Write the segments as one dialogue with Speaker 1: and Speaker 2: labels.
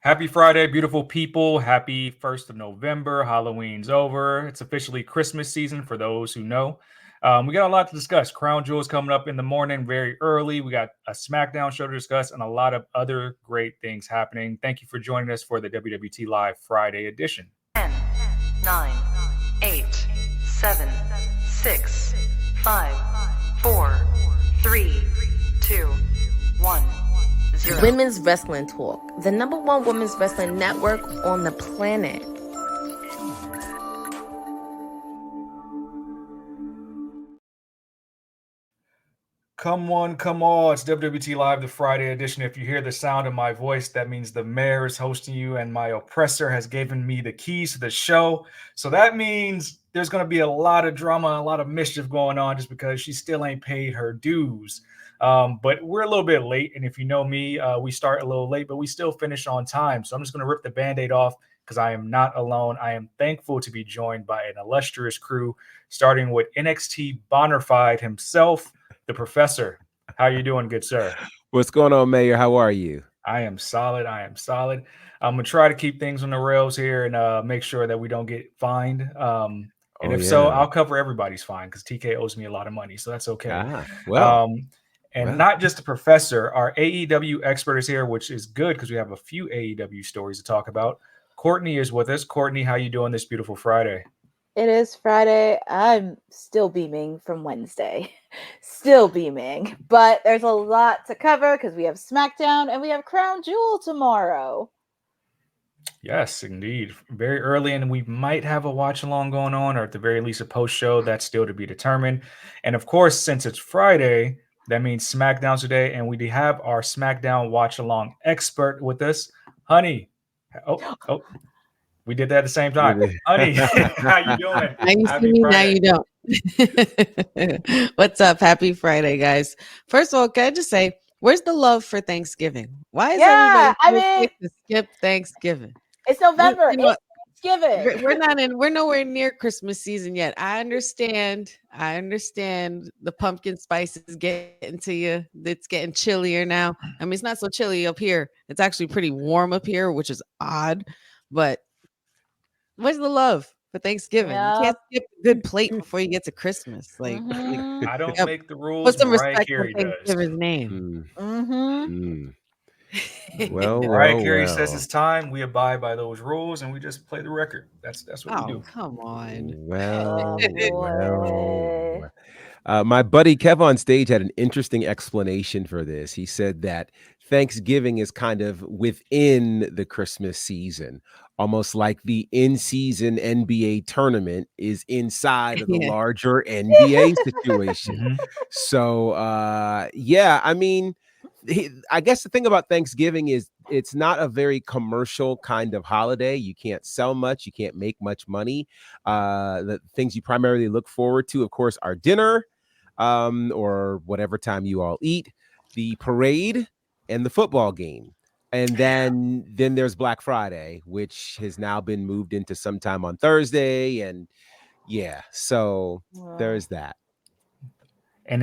Speaker 1: Happy Friday, beautiful people. Happy 1st of November. Halloween's over. It's officially Christmas season for those who know. We got a lot to discuss. Crown Jewel's coming up in the morning very early. We got a SmackDown show to discuss and a lot of other great things happening. Thank you for joining us for the WWT Live Friday edition.
Speaker 2: 10, 9, 8, 7, 6, 5, 4, 3, 2, 1. Zero.
Speaker 3: Women's Wrestling Talk, the #1 women's wrestling network on the planet.
Speaker 1: Come on, come on. It's WWT Live, the Friday edition. If you hear the sound of my voice, that means the mayor is hosting you and my oppressor has given me the keys to the show. So that means there's going to be a lot of drama, a lot of mischief going on just because she still ain't paid her dues. But we're a little bit late. And if you know me, we start a little late, but we still finish on time. So I'm just going to rip the Band-Aid off because I am not alone. I am thankful to be joined by an illustrious crew, starting with NXT Bonafide himself, the Professor. How you doing, good sir?
Speaker 4: What's going on, Mayor? How are you?
Speaker 1: I am solid. I'm going to try to keep things on the rails here and make sure that we don't get fined. So, I'll cover everybody's fine because TK owes me a lot of money. So that's okay. Not just the Professor, our AEW expert is here, which is good because we have a few AEW stories to talk about. Courtney is with us. Courtney, how you doing this beautiful Friday?
Speaker 5: It is Friday. I'm still beaming from Wednesday. Still beaming. But there's a lot to cover because we have SmackDown and we have Crown Jewel tomorrow.
Speaker 1: Yes, indeed. Very early, and we might have a watch-along going on, or at the very least a post-show. That's still to be determined. And, of course, since it's Friday, that means SmackDown today, and we have our SmackDown watch-along expert with us, Honey. Oh, we did that at the same time. Honey, how you doing?
Speaker 6: Now you see me, now you don't. What's up? Happy Friday, guys. First of all, can I just say, where's the love for Thanksgiving? Why is everybody to skip Thanksgiving?
Speaker 5: It's November. It's Thanksgiving.
Speaker 6: We're nowhere near Christmas season yet. I understand the pumpkin spice is getting to you. It's getting chillier now. I mean, it's not so chilly up here. It's actually pretty warm up here, which is odd. But where's the love for Thanksgiving? You can't skip a good plate before you get to Christmas. Like,
Speaker 1: I don't make the rules.
Speaker 6: Put some
Speaker 1: Mariah
Speaker 6: respect
Speaker 1: Carey
Speaker 6: on Thanksgiving's name.
Speaker 1: Well, Mariah Carey says it's time. We abide by those rules, and we just play the record. That's what we do.
Speaker 6: Come on.
Speaker 4: My buddy Kev on stage had an interesting explanation for this. He said that Thanksgiving is kind of within the Christmas season, almost like the in-season NBA tournament is inside of the larger NBA situation. So, I mean, I guess the thing about Thanksgiving is it's not a very commercial kind of holiday. You can't sell much. You can't make much money. The things you primarily look forward to, of course, are dinner or whatever time you all eat, the parade, and the football game. And then there's Black Friday, which has now been moved into sometime on Thursday. And so there's that.
Speaker 1: And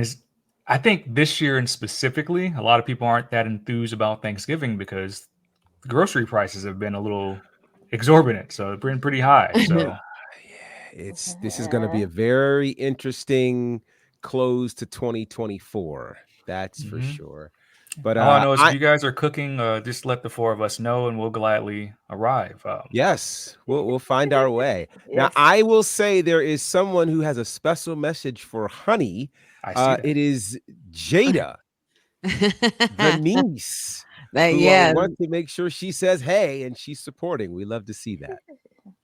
Speaker 1: I think this year and specifically, a lot of people aren't that enthused about Thanksgiving because grocery prices have been a little exorbitant. So they've been pretty high. So
Speaker 4: this is going to be a very interesting close to 2024. That's for sure. But
Speaker 1: all I know is if you guys are cooking, just let the four of us know and we'll gladly arrive.
Speaker 4: Yes, we'll find our way. Now, I will say there is someone who has a special message for Honey. It is Jada, the niece. I want to make sure she says hey, and she's supporting. We love to see that.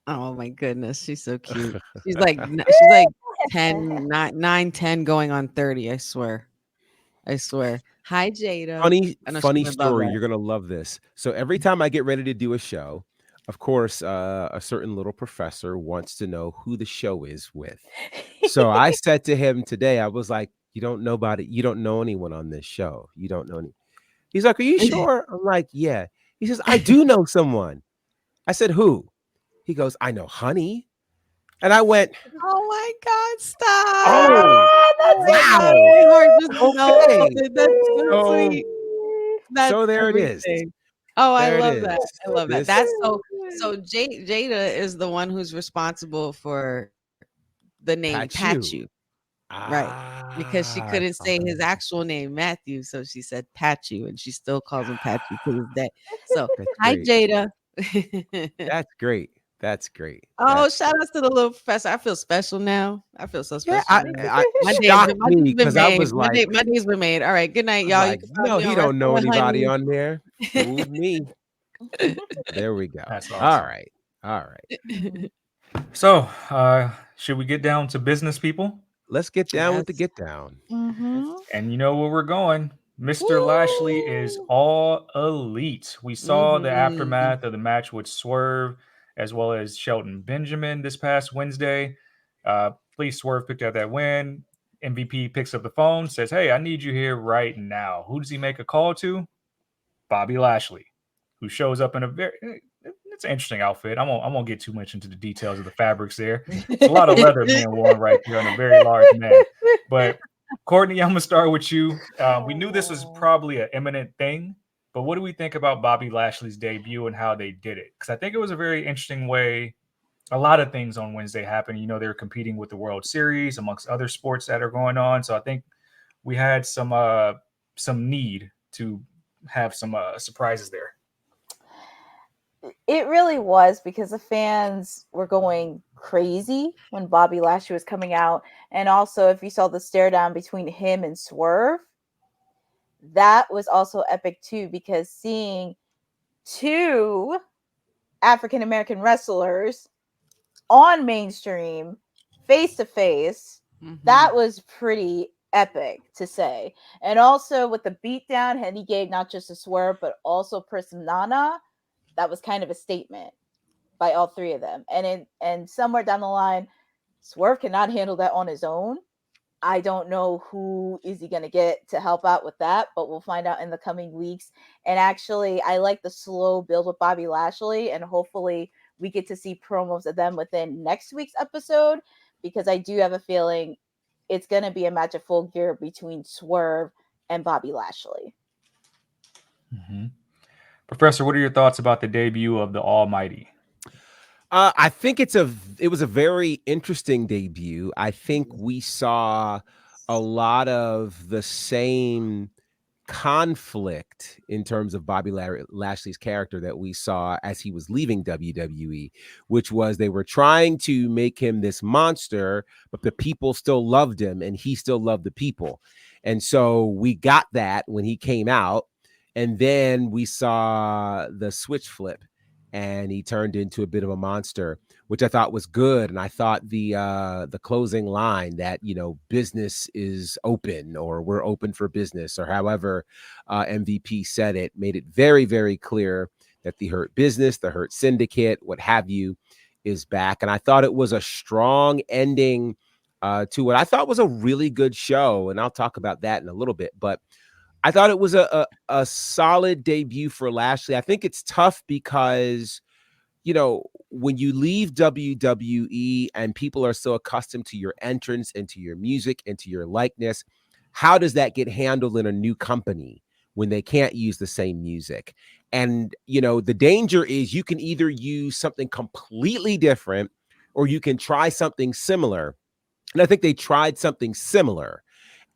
Speaker 6: Oh my goodness, she's so cute. She's like 10, 9, 10 going on 30. I swear. Hi, Jada.
Speaker 4: Funny story. You're gonna love this. So every time I get ready to do a show, of course, a certain little professor wants to know who the show is with. So I said to him today, I was like, "You don't know about it. You don't know anyone on this show. You don't know any." He's like, "Are you sure?" I'm like, "Yeah." He says, "I do know someone." I said, "Who?" He goes, "I know Honey." And I went,
Speaker 6: "Oh my God, stop!"
Speaker 4: Oh, wow.
Speaker 6: That's so sweet.
Speaker 4: So there it is.
Speaker 6: Oh, I
Speaker 4: There it
Speaker 6: love that.
Speaker 4: is.
Speaker 6: I love that.
Speaker 4: This
Speaker 6: That's so Jada is the one who's responsible for the name
Speaker 4: Pachu.
Speaker 6: Pachu. Right. Because she couldn't say his actual name, Matthew. So she said Pachu, and she still calls him Pachu to this day. So
Speaker 4: That's
Speaker 6: hi,
Speaker 4: great.
Speaker 6: Jada.
Speaker 4: That's great. That's great.
Speaker 6: Oh,
Speaker 4: That's
Speaker 6: shout outs to the little professor. I feel special now. I feel so
Speaker 4: yeah.
Speaker 6: special now. My day,
Speaker 4: Shocked
Speaker 6: my
Speaker 4: me
Speaker 6: day's been
Speaker 4: because I
Speaker 6: made.
Speaker 4: was like,
Speaker 6: My day's been made. All right. Good night, y'all. You can follow
Speaker 4: no,
Speaker 6: me
Speaker 4: he
Speaker 6: on
Speaker 4: don't know
Speaker 6: Wrestling
Speaker 4: anybody
Speaker 6: Honey.
Speaker 4: on there. Fooled me. There we go.
Speaker 1: That's
Speaker 4: All
Speaker 1: awesome.
Speaker 4: right. All right.
Speaker 1: So, should we get down to business, people?
Speaker 4: Let's get down with the
Speaker 6: Yes.
Speaker 4: get down.
Speaker 5: Mm-hmm.
Speaker 1: And you know where we're going. Mr. Lashley is all elite. We saw the
Speaker 6: Mhm.
Speaker 1: aftermath of the match with Swerve as well as Shelton Benjamin this past Wednesday. Please, Swerve picked up that win. MVP picks up the phone, says, "Hey, I need you here right now." Who does he make a call to? Bobby Lashley, who shows up in a very it's an interesting outfit. I won't get too much into the details of the fabrics there. It's a lot of leather being worn right there on a very large man. But Courtney, I'm gonna start with you. We knew this was probably an imminent thing, but what do we think about Bobby Lashley's debut and how they did it? Because I think it was a very interesting way. A lot of things on Wednesday happened. You know, they were competing with the World Series amongst other sports that are going on. So I think we had some need to have some surprises there.
Speaker 5: It really was, because the fans were going crazy when Bobby Lashley was coming out. And also, if you saw the stare down between him and Swerve, that was also epic too, because seeing two African American wrestlers on mainstream face to face, that was pretty epic to say. And also with the beatdown, and he gave not just a Swerve, but also Personana, that was kind of a statement by all three of them. And somewhere down the line, Swerve cannot handle that on his own. I don't know who is he going to get to help out with that, but we'll find out in the coming weeks. And actually, I like the slow build with Bobby Lashley, and hopefully we get to see promos of them within next week's episode, because I do have a feeling it's going to be a match of full gear between Swerve and Bobby Lashley.
Speaker 1: Mm-hmm. Professor, what are your thoughts about the debut of the Almighty?
Speaker 4: I think it was a very interesting debut. I think we saw a lot of the same conflict in terms of Bobby Lashley's character that we saw as he was leaving WWE, which was they were trying to make him this monster, but the people still loved him and he still loved the people. And so we got that when he came out, and then we saw the switch flip and he turned into a bit of a monster, which I thought was good. And I thought the closing line that, you know, business is open, or we're open for business, or however MVP said it, made it very, very clear that the Hurt Business, the Hurt Syndicate, what have you, is back. And I thought it was a strong ending to what I thought was a really good show. And I'll talk about that in a little bit. But I thought it was a solid debut for Lashley. I think it's tough because, you know, when you leave WWE and people are so accustomed to your entrance and to your music and to your likeness, how does that get handled in a new company when they can't use the same music? And, you know, the danger is you can either use something completely different or you can try something similar. And I think they tried something similar.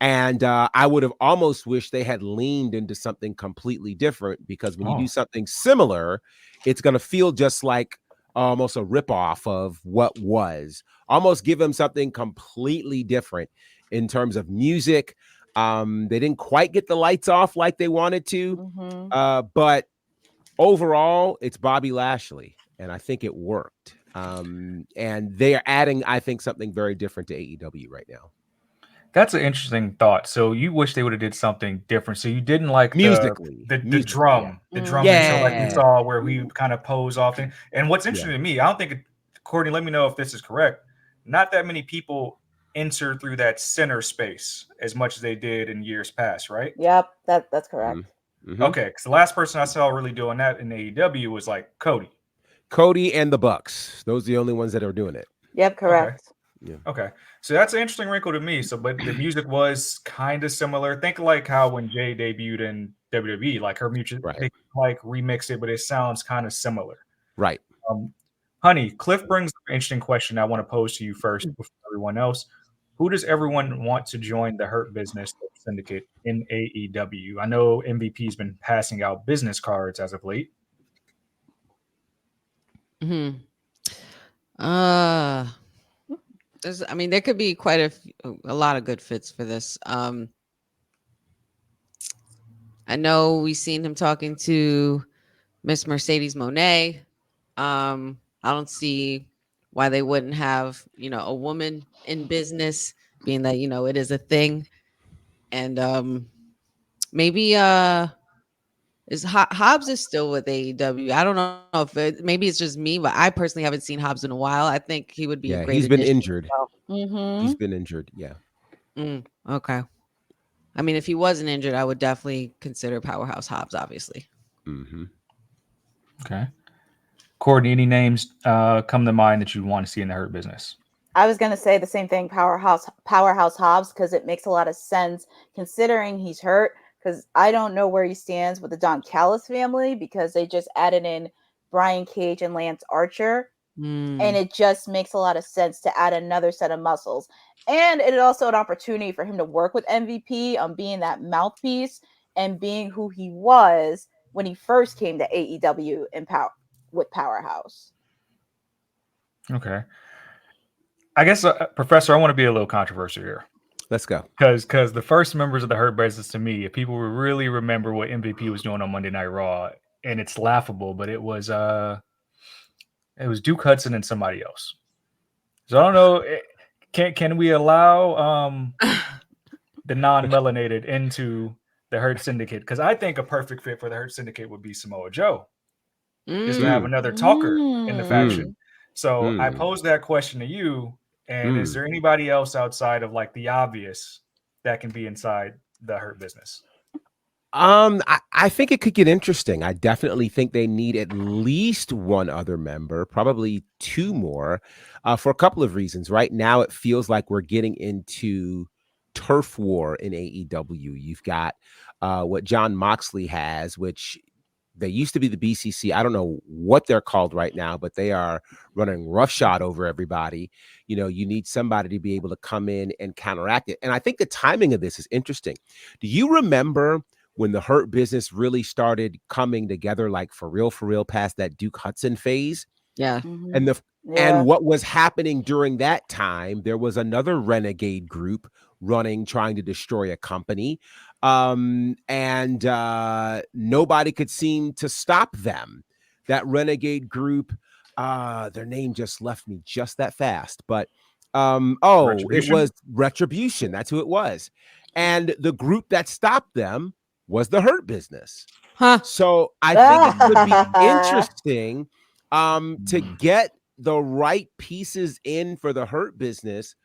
Speaker 4: And I would have almost wished they had leaned into something completely different, because when you do something similar, it's going to feel just like almost a ripoff of what was. Almost give them something completely different in terms of music. They didn't quite get the lights off like they wanted to. But overall, it's Bobby Lashley, and I think it worked. And they are adding, I think, something very different to AEW right now.
Speaker 1: That's an interesting thought. So you wish they would have did something different. So you didn't like
Speaker 4: musically,
Speaker 1: the drum intro like we saw where we kind of pose off. And what's interesting to me, I don't think, Courtney, let me know if this is correct, not that many people enter through that center space as much as they did in years past, right?
Speaker 5: Yep, that's correct.
Speaker 1: Okay, because the last person I saw really doing that in AEW was like Cody
Speaker 4: and the Bucks. Those are the only ones that are doing it.
Speaker 5: Yep, correct.
Speaker 4: Yeah.
Speaker 1: Okay, so that's an interesting wrinkle to me. So, but the music was kind of similar. Think like how when Jay debuted in WWE, like her music,
Speaker 4: Right.
Speaker 1: they like remix it, but it sounds kind of similar.
Speaker 4: Right.
Speaker 1: Honey, Cliff brings up an interesting question I want to pose to you first before everyone else. Who does everyone want to join the Hurt Business Syndicate in AEW? I know MVP's been passing out business cards as of late.
Speaker 6: Hmm. There could be quite a lot of good fits for this. I know we've seen him talking to Miss Mercedes Moné. I don't see why they wouldn't have, a woman in business, being that, it is a thing. And maybe Hobbs is still with AEW. I don't know if maybe it's just me, but I personally haven't seen Hobbs in a while. I think he would be a
Speaker 4: Yeah,
Speaker 6: great
Speaker 4: he's been
Speaker 6: addition.
Speaker 4: injured. He's been injured. Yeah.
Speaker 6: Okay. I mean, if he wasn't injured, I would definitely consider Powerhouse Hobbs, obviously.
Speaker 4: Mm-hmm.
Speaker 1: Okay. Courtney, any names come to mind that you want to see in the Hurt Business?
Speaker 5: I was gonna say the same thing, Powerhouse Hobbs, because it makes a lot of sense considering he's hurt. Because I don't know where he stands with the Don Callis family, because they just added in Brian Cage and Lance Archer, and it just makes a lot of sense to add another set of muscles. And it is also an opportunity for him to work with MVP on being that mouthpiece and being who he was when he first came to AEW with Powerhouse.
Speaker 1: Okay. I guess, Professor, I want to be a little controversial here.
Speaker 4: Let's go.
Speaker 1: Because the first members of the Hurt Business, to me, if people really remember what MVP was doing on Monday Night Raw, and it's laughable, but it was Duke Hudson and somebody else. So I don't know. Can we allow the non-melanated into the Hurt Syndicate? Because I think a perfect fit for the Hurt Syndicate would be Samoa Joe, just to have another talker in the faction. So I posed that question to you. And is there anybody else outside of like the obvious that can be inside the Hurt Business?
Speaker 4: I think it could get interesting. I definitely think they need at least one other member, probably two more, for a couple of reasons. Right now, it feels like we're getting into turf war in AEW. You've got what John Moxley has, which they used to be the BCC. I don't know what they're called right now, but they are running roughshod over everybody. You need somebody to be able to come in and counteract it. And I think the timing of this is interesting. Do you remember when the Hurt Business really started coming together, like for real, past that Duke Hudson phase?
Speaker 6: Yeah.
Speaker 4: And and what was happening during that time, there was another renegade group trying to destroy a company. And nobody could seem to stop them. That renegade group, their name just left me just that fast, but it was Retribution. That's who it was. And the group that stopped them was the Hurt Business. So I think it could be interesting to get the right pieces in for the Hurt Business.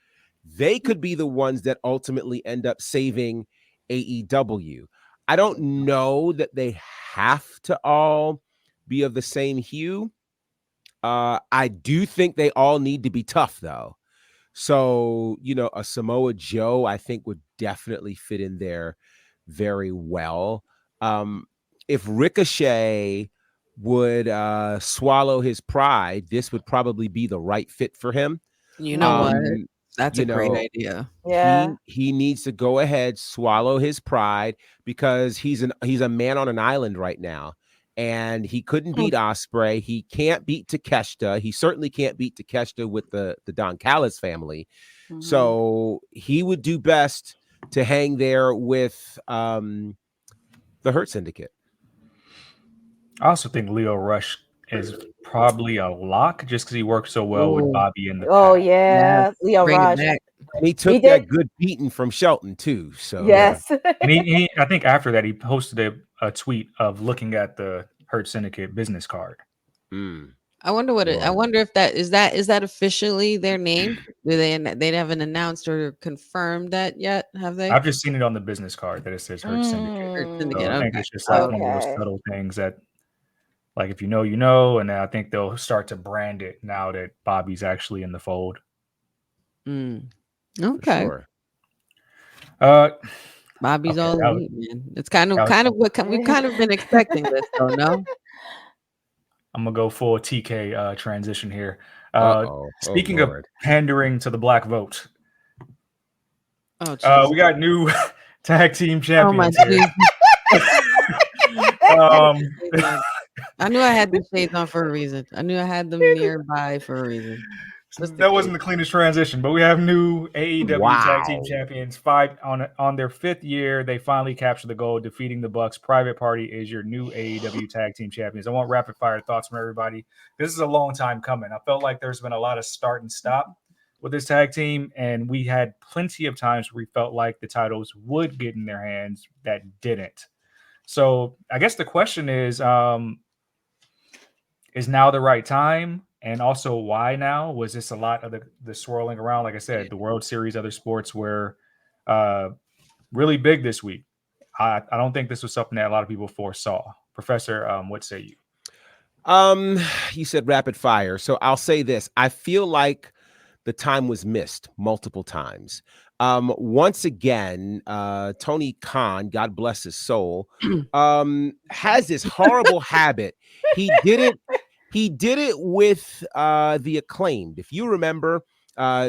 Speaker 4: They could be the ones that ultimately end up saving AEW. I don't know that they have to all be of the same hue. I do think they all need to be tough, though. So, a Samoa Joe, I think, would definitely fit in there very well. If Ricochet would swallow his pride, this would probably be the right fit for him.
Speaker 6: You know what? That's a great idea.
Speaker 5: Yeah.
Speaker 4: He needs to go ahead, swallow his pride, because he's a man on an island right now. And he couldn't beat Ospreay. He can't beat Takeshita. He certainly can't beat Takeshita with the Don Callis family. So he would do best to hang there with the Hurt Syndicate.
Speaker 1: I also think Leo Rush is probably a lock just because he worked so well with Bobby in the past.
Speaker 5: Oh yeah, Leo Rush.
Speaker 4: And he took that good beating from Shelton too. So
Speaker 5: yes.
Speaker 1: And he I think after that he posted a tweet of looking at the Hurt Syndicate business card.
Speaker 6: I wonder I wonder if is that officially their name? They haven't announced or confirmed that yet, have they?
Speaker 1: I've just seen it on the business card that it says Hurt Syndicate.
Speaker 6: Hurt Syndicate.
Speaker 1: So I think it's just like one of those subtle things that, like, if you know, you know, and I think they'll start to brand it now that Bobby's actually in the fold.
Speaker 6: Okay.
Speaker 4: Sure.
Speaker 6: Bobby's
Speaker 1: Okay,
Speaker 6: all
Speaker 1: that was-
Speaker 6: elite, man. It's kind of
Speaker 1: that was-
Speaker 6: what we've kind of been expecting this, though. No.
Speaker 1: I'm gonna go full TK transition here.
Speaker 4: Uh-oh.
Speaker 1: Speaking
Speaker 4: Oh,
Speaker 1: of
Speaker 4: Lord.
Speaker 1: pandering to the black vote,
Speaker 6: Oh, jeez.
Speaker 1: we got new tag team
Speaker 6: Oh my
Speaker 1: champions here.
Speaker 6: Jesus. I knew I had the shades on for a reason. I knew I had them nearby for a reason.
Speaker 1: That wasn't the cleanest transition, but we have new AEW tag team
Speaker 4: Wow.
Speaker 1: champions. 5 on their 5th year. They finally captured the goal, defeating the Bucks. Private Party is your new AEW tag team champions. I want rapid fire thoughts from everybody. This is a long time coming. I felt like there's been a lot of start and stop with this tag team, and we had plenty of times where we felt like the titles would get in their hands that didn't. So I guess the question is now the right time? And also, why now? Was this a lot of the swirling around? Like I said, the World Series, other sports were really big this week. I don't think this was something that a lot of people foresaw. Professor, what say you?
Speaker 4: You said rapid fire. So I'll say this. I feel like the time was missed multiple times. Once again, Tony Khan, God bless his soul, has this horrible habit. He did it with the Acclaimed. If you remember,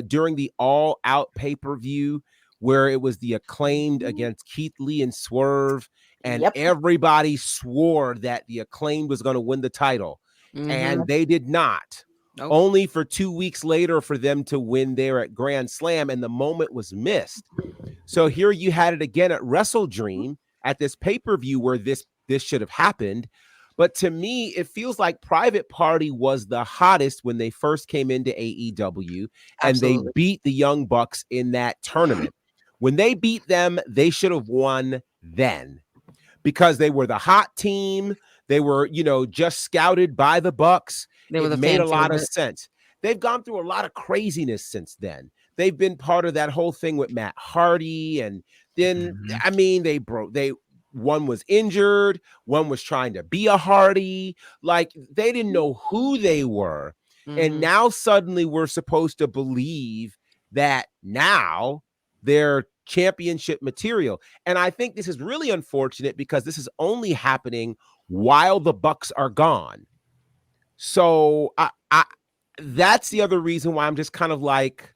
Speaker 4: during the All Out pay-per-view, where it was the Acclaimed against Keith Lee and Swerve, and everybody swore that the Acclaimed was going to win the title, and they did not. Nope. Only for 2 weeks later for them to win there at Grand Slam, and the moment was missed. So here you had it again at Wrestle Dream at this pay-per-view where this should have happened. But to me, it feels like Private Party was the hottest when they first came into AEW, and they beat the Young Bucks in that tournament. When they beat them, they should have won then, because they were the hot team. They were, just scouted by the Bucks. It made a lot of sense. They've gone through a lot of craziness since then. They've been part of that whole thing with Matt Hardy, and then one was injured, one was trying to be a Hardy. Like, they didn't know who they were. And now suddenly we're supposed to believe that now they're championship material. And I think this is really unfortunate because this is only happening while the Bucks are gone. So I that's the other reason why I'm just kind of like,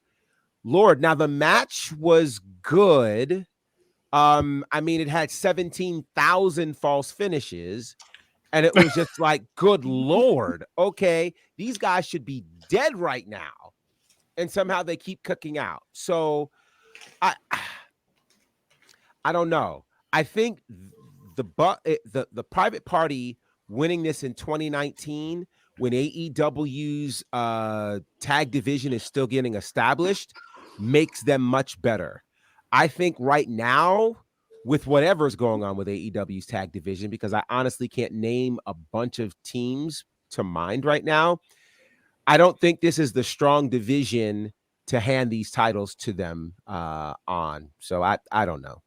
Speaker 4: Lord. Now the match was good. It had 17,000 false finishes, and it was just like, good Lord. Okay, these guys should be dead right now, and somehow they keep cooking out. So I don't know. I think the Private Party winning this in 2019, when AEW's tag division is still getting established, makes them much better. I think right now, with whatever's going on with AEW's tag division, because I honestly can't name a bunch of teams to mind right now, I don't think this is the strong division to hand these titles to them on. So I don't know.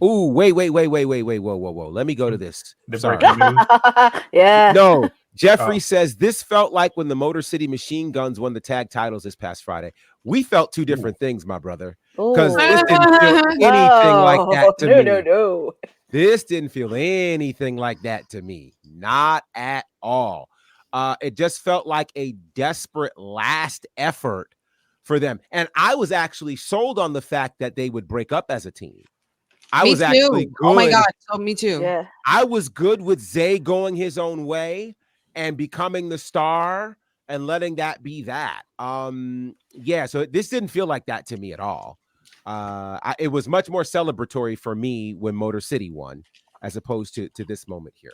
Speaker 4: Ooh, wait, whoa. Let me go to this. Sorry.
Speaker 5: Yeah.
Speaker 4: No, Jeffrey says this felt like when the Motor City Machine Guns won the tag titles this past Friday. We felt two different things, my brother. Because this didn't feel anything like that to me.
Speaker 5: No.
Speaker 4: This didn't feel anything like that to me. Not at all. It just felt like a desperate last effort for them. And I was actually sold on the fact that they would break up as a team. I was actually good.
Speaker 6: Oh my God. So me too.
Speaker 5: Yeah.
Speaker 4: I was good with Zay going his own way and becoming the star and letting that be that. So this didn't feel like that to me at all. It was much more celebratory for me when Motor City won, as opposed to this moment here.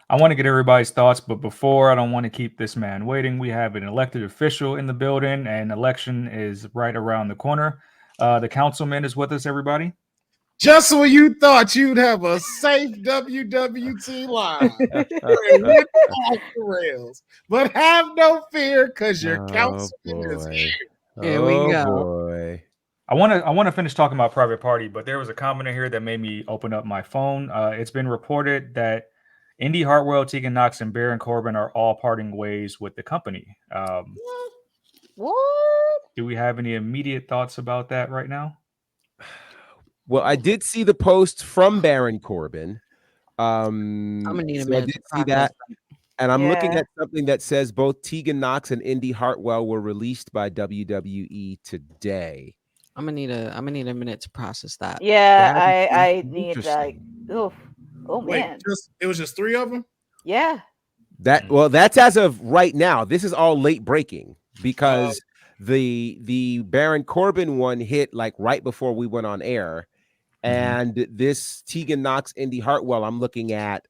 Speaker 1: I want to get everybody's thoughts, but before, I don't want to keep this man waiting. We have an elected official in the building, and election is right around the corner. The councilman is with us, everybody.
Speaker 7: Just when you thought you'd have a safe WWT live, went off the rails. But have no fear, because your councilman is here.
Speaker 6: Here we go.
Speaker 4: Boy.
Speaker 1: I want to finish talking about Private Party, but there was a comment in here that made me open up my phone. It's been reported that Indy Hartwell, Tegan Knox, and Baron Corbin are all parting ways with the company.
Speaker 5: What?
Speaker 1: Do we have any immediate thoughts about that right now?
Speaker 4: Well, I did see the post from Baron Corbin.
Speaker 6: I'm gonna need a
Speaker 4: So I
Speaker 6: minute
Speaker 4: did
Speaker 6: to
Speaker 4: see
Speaker 6: process.
Speaker 4: that. And I'm looking
Speaker 5: Yeah.
Speaker 4: at something that says both Tegan Knox and Indy Hartwell were released by WWE today.
Speaker 6: I'm gonna need a minute to process that.
Speaker 5: Yeah,
Speaker 4: That is
Speaker 5: I need like,
Speaker 4: interesting.
Speaker 5: oof. Oh
Speaker 7: Wait,
Speaker 5: man.
Speaker 7: it was just 3 of them?
Speaker 5: Yeah.
Speaker 4: That's as of right now. This is all late breaking because the Baron Corbin one hit like right before we went on air. And this Tegan Knox, Indy Hartwell, I'm looking at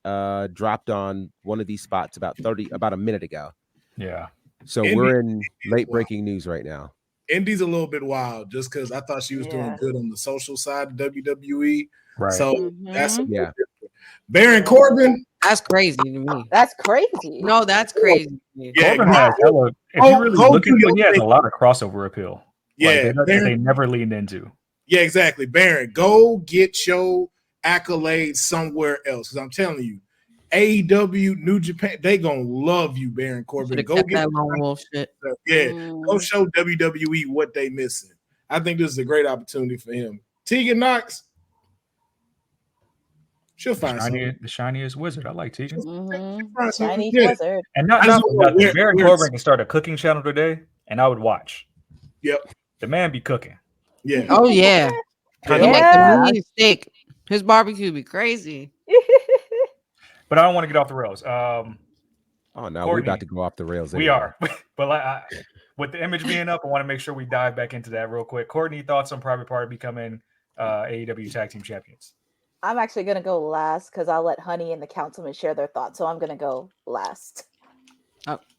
Speaker 4: dropped on one of these spots about a minute ago.
Speaker 1: Yeah.
Speaker 4: So
Speaker 7: Indy-
Speaker 4: we're in late breaking news right now.
Speaker 7: Indy's a little bit wild just because I thought she was doing
Speaker 5: Yeah.
Speaker 7: good on the social side of WWE.
Speaker 1: Right.
Speaker 7: So
Speaker 5: Mhm.
Speaker 7: that's a little
Speaker 4: Yeah.
Speaker 7: different. Baron Corbin,
Speaker 6: That's crazy to me.
Speaker 5: That's crazy.
Speaker 6: No, that's crazy to me.
Speaker 7: yeah,
Speaker 1: Corbin has hella, if
Speaker 7: go-
Speaker 1: you really
Speaker 7: go
Speaker 1: look
Speaker 7: to
Speaker 1: into
Speaker 7: your
Speaker 1: it, he has a
Speaker 7: thing.
Speaker 1: lot of crossover appeal.
Speaker 7: Yeah,
Speaker 1: Like
Speaker 7: Baron-
Speaker 1: they never leaned into.
Speaker 7: yeah, exactly. Baron, go get your accolades somewhere else. Because I'm telling you, AEW, New Japan, they gonna love you, Baron Corbin.
Speaker 6: Should have
Speaker 7: Go
Speaker 6: kept
Speaker 7: get
Speaker 6: that lone wolf shit.
Speaker 7: yeah, go
Speaker 5: Mm.
Speaker 7: show WWE what they missing. I think this is a great opportunity for him. Tegan Knox, she'll find something.
Speaker 1: The shiniest wizard. I like Tegan.
Speaker 5: Mhm.
Speaker 7: Find something.
Speaker 5: Chinese
Speaker 7: Yeah.
Speaker 5: wizard.
Speaker 1: And not
Speaker 7: I just
Speaker 1: for
Speaker 7: wanna know
Speaker 1: nothing. Baron
Speaker 7: where
Speaker 1: Corbin can start a cooking channel today, and I would watch.
Speaker 7: Yep.
Speaker 1: The man be cooking.
Speaker 7: Yeah.
Speaker 6: Oh yeah.
Speaker 1: Kind
Speaker 6: He
Speaker 1: of
Speaker 6: make
Speaker 1: like
Speaker 6: the
Speaker 5: Yeah.
Speaker 6: mean steak. His barbecue be crazy.
Speaker 1: But I don't want to get off the rails.
Speaker 4: Oh no, we're
Speaker 1: Courtney,
Speaker 4: about to go off the rails.
Speaker 1: we
Speaker 4: anyway.
Speaker 1: are. But with the image being up, I want to make sure we dive back into that real quick. Courtney, thoughts on Private Party becoming AEW Tag Team Champions?
Speaker 5: I'm actually gonna go last because I'll let Honey and the councilman share their thoughts. So I'm gonna go last.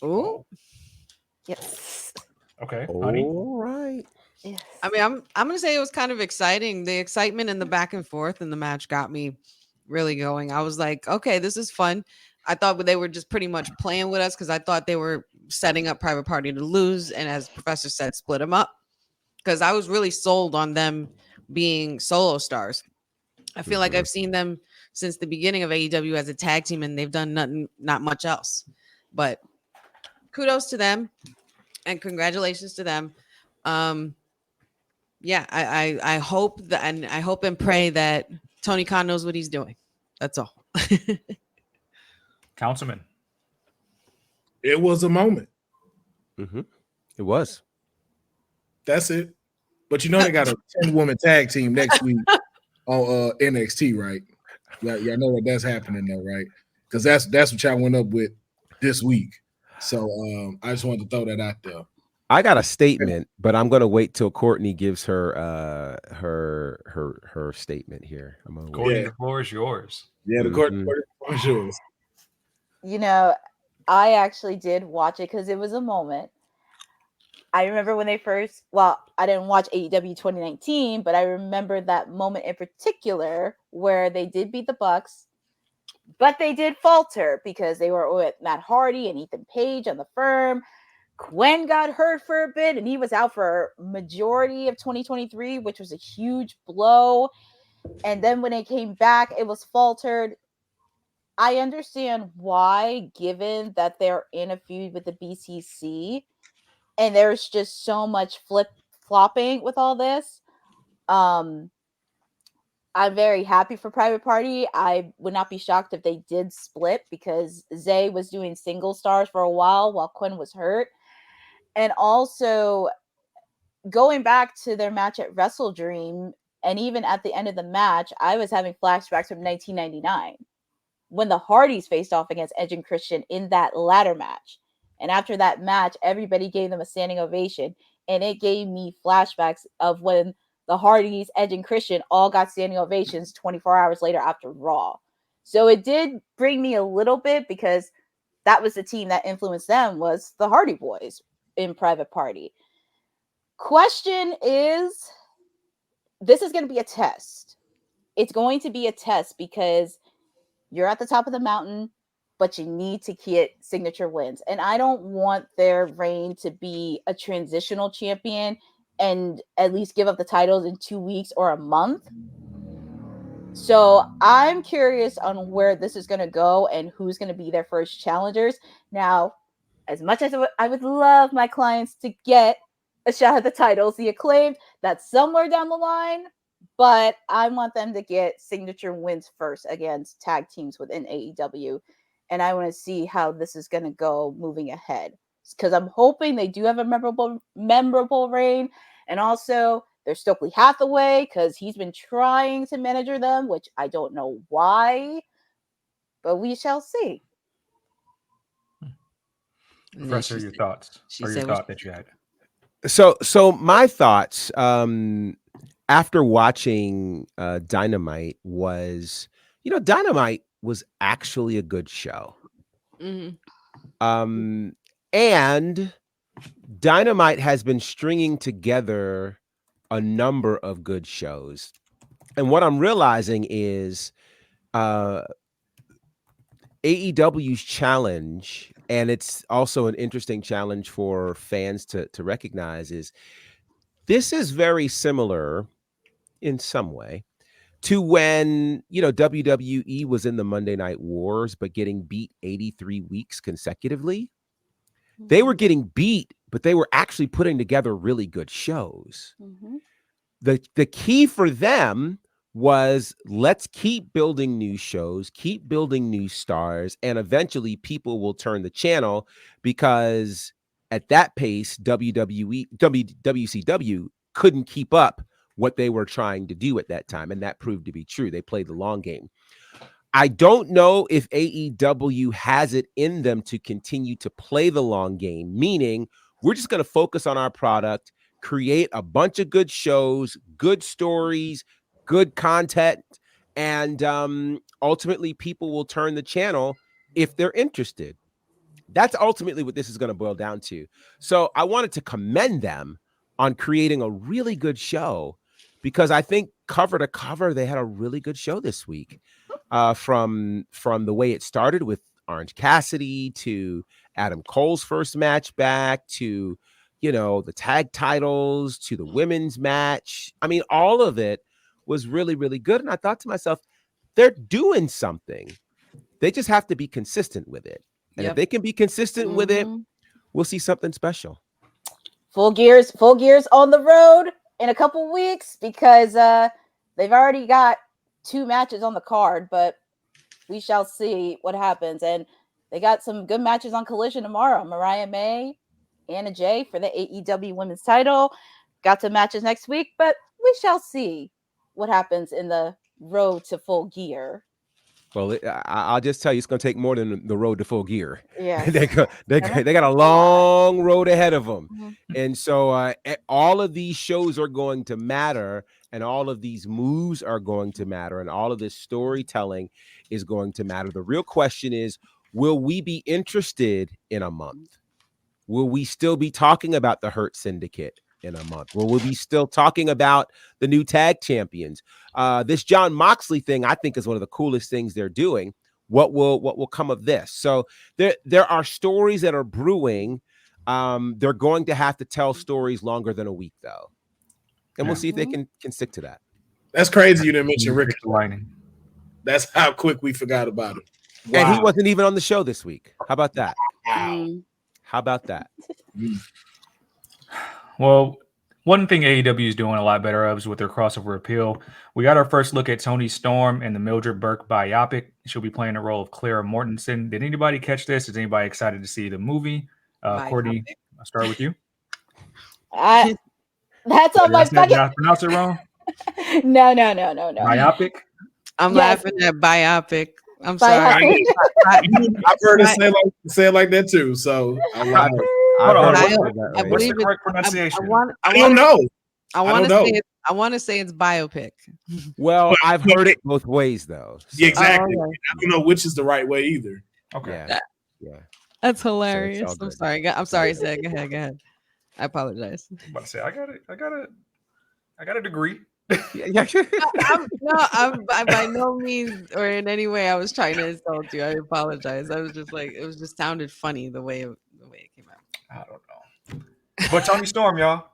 Speaker 6: Ooh.
Speaker 5: Yes.
Speaker 1: Okay, Honey.
Speaker 4: All right.
Speaker 5: Yes.
Speaker 6: I mean, I'm gonna say it was kind of exciting. The excitement and the back and forth in the match got me really going. I was like, okay, this is fun. I thought they were just pretty much playing with us because I thought they were setting up Private Party to lose, and as Professor said, split them up. Because I was really sold on them being solo stars. I feel like I've seen them since the beginning of AEW as a tag team, and they've done not much else. But kudos to them, and congratulations to them. Yeah, I hope that, and I hope and pray that Tony Khan knows what he's doing. That's all.
Speaker 1: Councilman.
Speaker 7: It was a moment.
Speaker 4: It was.
Speaker 7: That's it. But you know they got a 10-woman tag team next week on NXT, right? Y'all know that that's happening though, right? Because that's what y'all went up with this week. So I just wanted to throw that out there.
Speaker 4: I got a statement, but I'm gonna wait till Courtney gives her her statement here. I'm gonna
Speaker 1: Courtney,
Speaker 7: Yeah.
Speaker 1: the floor is yours.
Speaker 7: Yeah, the court was yours.
Speaker 5: You know, I actually did watch it because it was a moment. I remember when they first, well, I didn't watch AEW 2019, but I remember that moment in particular where they did beat the Bucks, but they did falter because they were with Matt Hardy and Ethan Page on the firm. Gwen got hurt for a bit and he was out for majority of 2023, which was a huge blow. And then when it came back, it was faltered. I understand why, given that they're in a feud with the BCC and there's just so much flip-flopping with all this. I'm very happy for Private Party. I would not be shocked if they did split because Zay was doing single stars for a while Quinn was hurt. And also going back to their match at Wrestle Dream, and even at the end of the match, I was having flashbacks from 1999 when the Hardys faced off against Edge and Christian in that ladder match. And after that match, everybody gave them a standing ovation. And it gave me flashbacks of when the Hardys, Edge, and Christian all got standing ovations 24 hours later after Raw. So it did bring me a little bit because that was the team that influenced them was the Hardy Boys in Private Party. Question is, this is going to be a test. It's going to be a test because you're at the top of the mountain, but you need to get signature wins. And I don't want their reign to be a transitional champion and at least give up the titles in 2 weeks or a month. So I'm curious on where this is going to go and who's going to be their first challengers. Now, as much as I would love my clients to get a shot at the titles, the Acclaimed, that's somewhere down the line, but I want them to get signature wins first against tag teams within AEW, and I want to see how this is going to go moving ahead, because I'm hoping they do have a memorable reign, and also there's Stokely Hathaway, because he's been trying to manage them, which I don't know why, but we shall see.
Speaker 1: Professor, your thoughts. Or your thought that you had.
Speaker 4: So my thoughts after watching Dynamite was, Dynamite was actually a good show. And Dynamite has been stringing together a number of good shows. And what I'm realizing is AEW's challenge, and it's also an interesting challenge for fans to recognize, is this is very similar in some way to when, WWE was in the Monday Night Wars, but getting beat 83 weeks consecutively. They were getting beat, but they were actually putting together really good shows. The key for them was, let's keep building new shows, keep building new stars, and eventually people will turn the channel, because at that pace, WCW couldn't keep up what they were trying to do at that time, and that proved to be true. They played the long game. I don't know if AEW has it in them to continue to play the long game, meaning we're just going to focus on our product, create a bunch of good shows, good stories, good content, and ultimately people will turn the channel if they're interested. That's ultimately what this is going to boil down to. So I wanted to commend them on creating a really good show, because I think cover to cover, they had a really good show this week. From the way it started with Orange Cassidy, to Adam Cole's first match back, to, the tag titles, to the women's match. I mean, all of it was really, really good. And I thought to myself, they're doing something. They just have to be consistent with it. And if they can be consistent with it, we'll see something special.
Speaker 5: Full gears on the road in a couple weeks, because they've already got 2 matches on the card, but we shall see what happens. And they got some good matches on Collision tomorrow. Mariah May, Anna Jay for the AEW Women's title. Got some matches next week, but we shall see what happens in the road to Full Gear.
Speaker 4: Well, I'll just tell you, it's going to take more than the road to Full Gear.
Speaker 5: Yeah,
Speaker 4: they got a long road ahead of them. And so all of these shows are going to matter, and all of these moves are going to matter, and all of this storytelling is going to matter. The real question is, will we be interested in a month? Will we still be talking about the Hurt Syndicate in a month? Will we be still talking about the new tag champions? This Jon Moxley thing, I think, is one of the coolest things they're doing. What will come of this? So there are stories that are brewing. They're going to have to tell stories longer than a week, though. And we'll see if they can stick to that.
Speaker 7: That's crazy you didn't mention Rick Lightning. That's how quick we forgot about him. Wow.
Speaker 4: And he wasn't even on the show this week. How about that?
Speaker 7: Wow.
Speaker 4: How about that?
Speaker 1: Well, one thing AEW is doing a lot better of is with their crossover appeal. We got our first look at Toni Storm and the Mildred Burke biopic. She'll be playing the role of Clara Mortensen. Did anybody catch this? Is anybody excited to see the movie? Courtney, I'll start with you.
Speaker 5: That's on my bucket.
Speaker 1: Did I pronounce it wrong?
Speaker 5: No.
Speaker 1: Biopic?
Speaker 6: I'm laughing at biopic. I'm sorry.
Speaker 7: I've heard it say it like that too. So I
Speaker 1: what's the correct pronunciation?
Speaker 7: I don't know.
Speaker 6: I want to say it's biopic.
Speaker 4: Well, I've heard it both ways though. So.
Speaker 7: Yeah, exactly. I don't know which is the right way either.
Speaker 1: Okay.
Speaker 4: Yeah.
Speaker 6: That's hilarious. I'm sorry. I'm sorry, Sid. Go ahead. I apologize.
Speaker 1: I'm about to say I got a degree.
Speaker 6: I'm by no means or in any way I was trying to insult you. I apologize. I was just like, it was just sounded funny the way it came out.
Speaker 1: I don't know. But Toni Storm, y'all.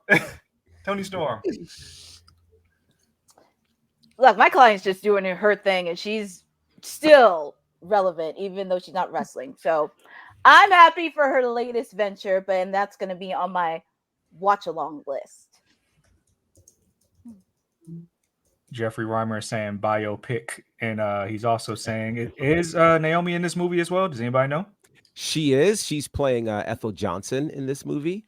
Speaker 1: Toni Storm.
Speaker 5: Look, my client's just doing her thing, and she's still relevant, even though she's not wrestling. So I'm happy for her latest venture, but that's going to be on my watch along list.
Speaker 1: Jeffrey Reimer is saying biopic, and he's also saying, is Naomi in this movie as well? Does anybody know?
Speaker 4: She is. She's playing Ethel Johnson in this movie.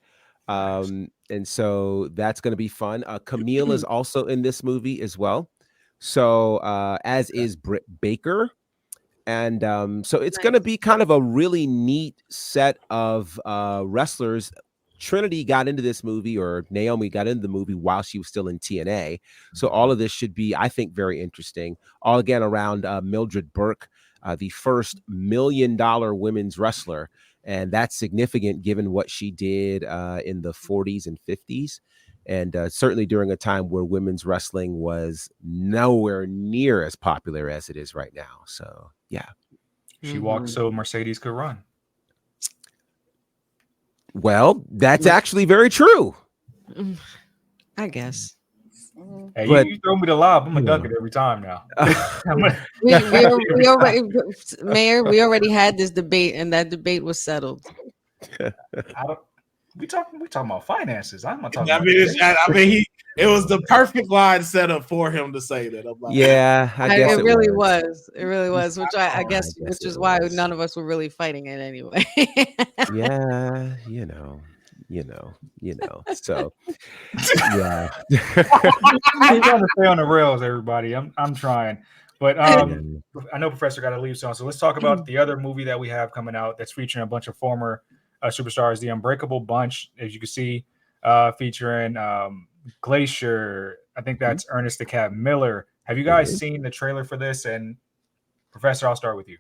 Speaker 4: And so that's going to be fun. Camille is also in this movie as well. So as is Britt Baker. And so it's going to be kind of a really neat set of wrestlers. Trinity got into this movie, or Naomi got into the movie while she was still in TNA. So all of this should be, I think, very interesting. All again around Mildred Burke, the first $1 million women's wrestler. And that's significant given what she did in the 40s and 50s. And certainly during a time where women's wrestling was nowhere near as popular as it is right now. So, yeah.
Speaker 1: She walked so Mercedes could run.
Speaker 4: Well, that's actually very true.
Speaker 6: I guess.
Speaker 1: Hey,
Speaker 4: But-
Speaker 1: you throw me the lob, I'm going to dunk it every time now.
Speaker 6: We already, Mayor, we already had this debate, and that debate was settled.
Speaker 1: We talking about finances. I'm not talking
Speaker 7: I
Speaker 1: about
Speaker 7: mean, it was the perfect line set up for him to say that. I'm like,
Speaker 4: Yeah, I guess
Speaker 6: it really was. It really was, which I guess,
Speaker 4: guess
Speaker 6: which
Speaker 4: it
Speaker 6: is why
Speaker 4: was.
Speaker 6: none of us were really fighting it anyway.
Speaker 4: Yeah, you know. So, yeah.
Speaker 1: I'm trying to stay on the rails, everybody. I'm trying. But I know Professor got to leave soon. So let's talk about the other movie that we have coming out that's featuring a bunch of former superstars, The Unbreakable Bunch, as you can see, featuring Glacier. I think that's Ernest the Cat Miller. Have you guys seen the trailer for this? And Professor, I'll start with you.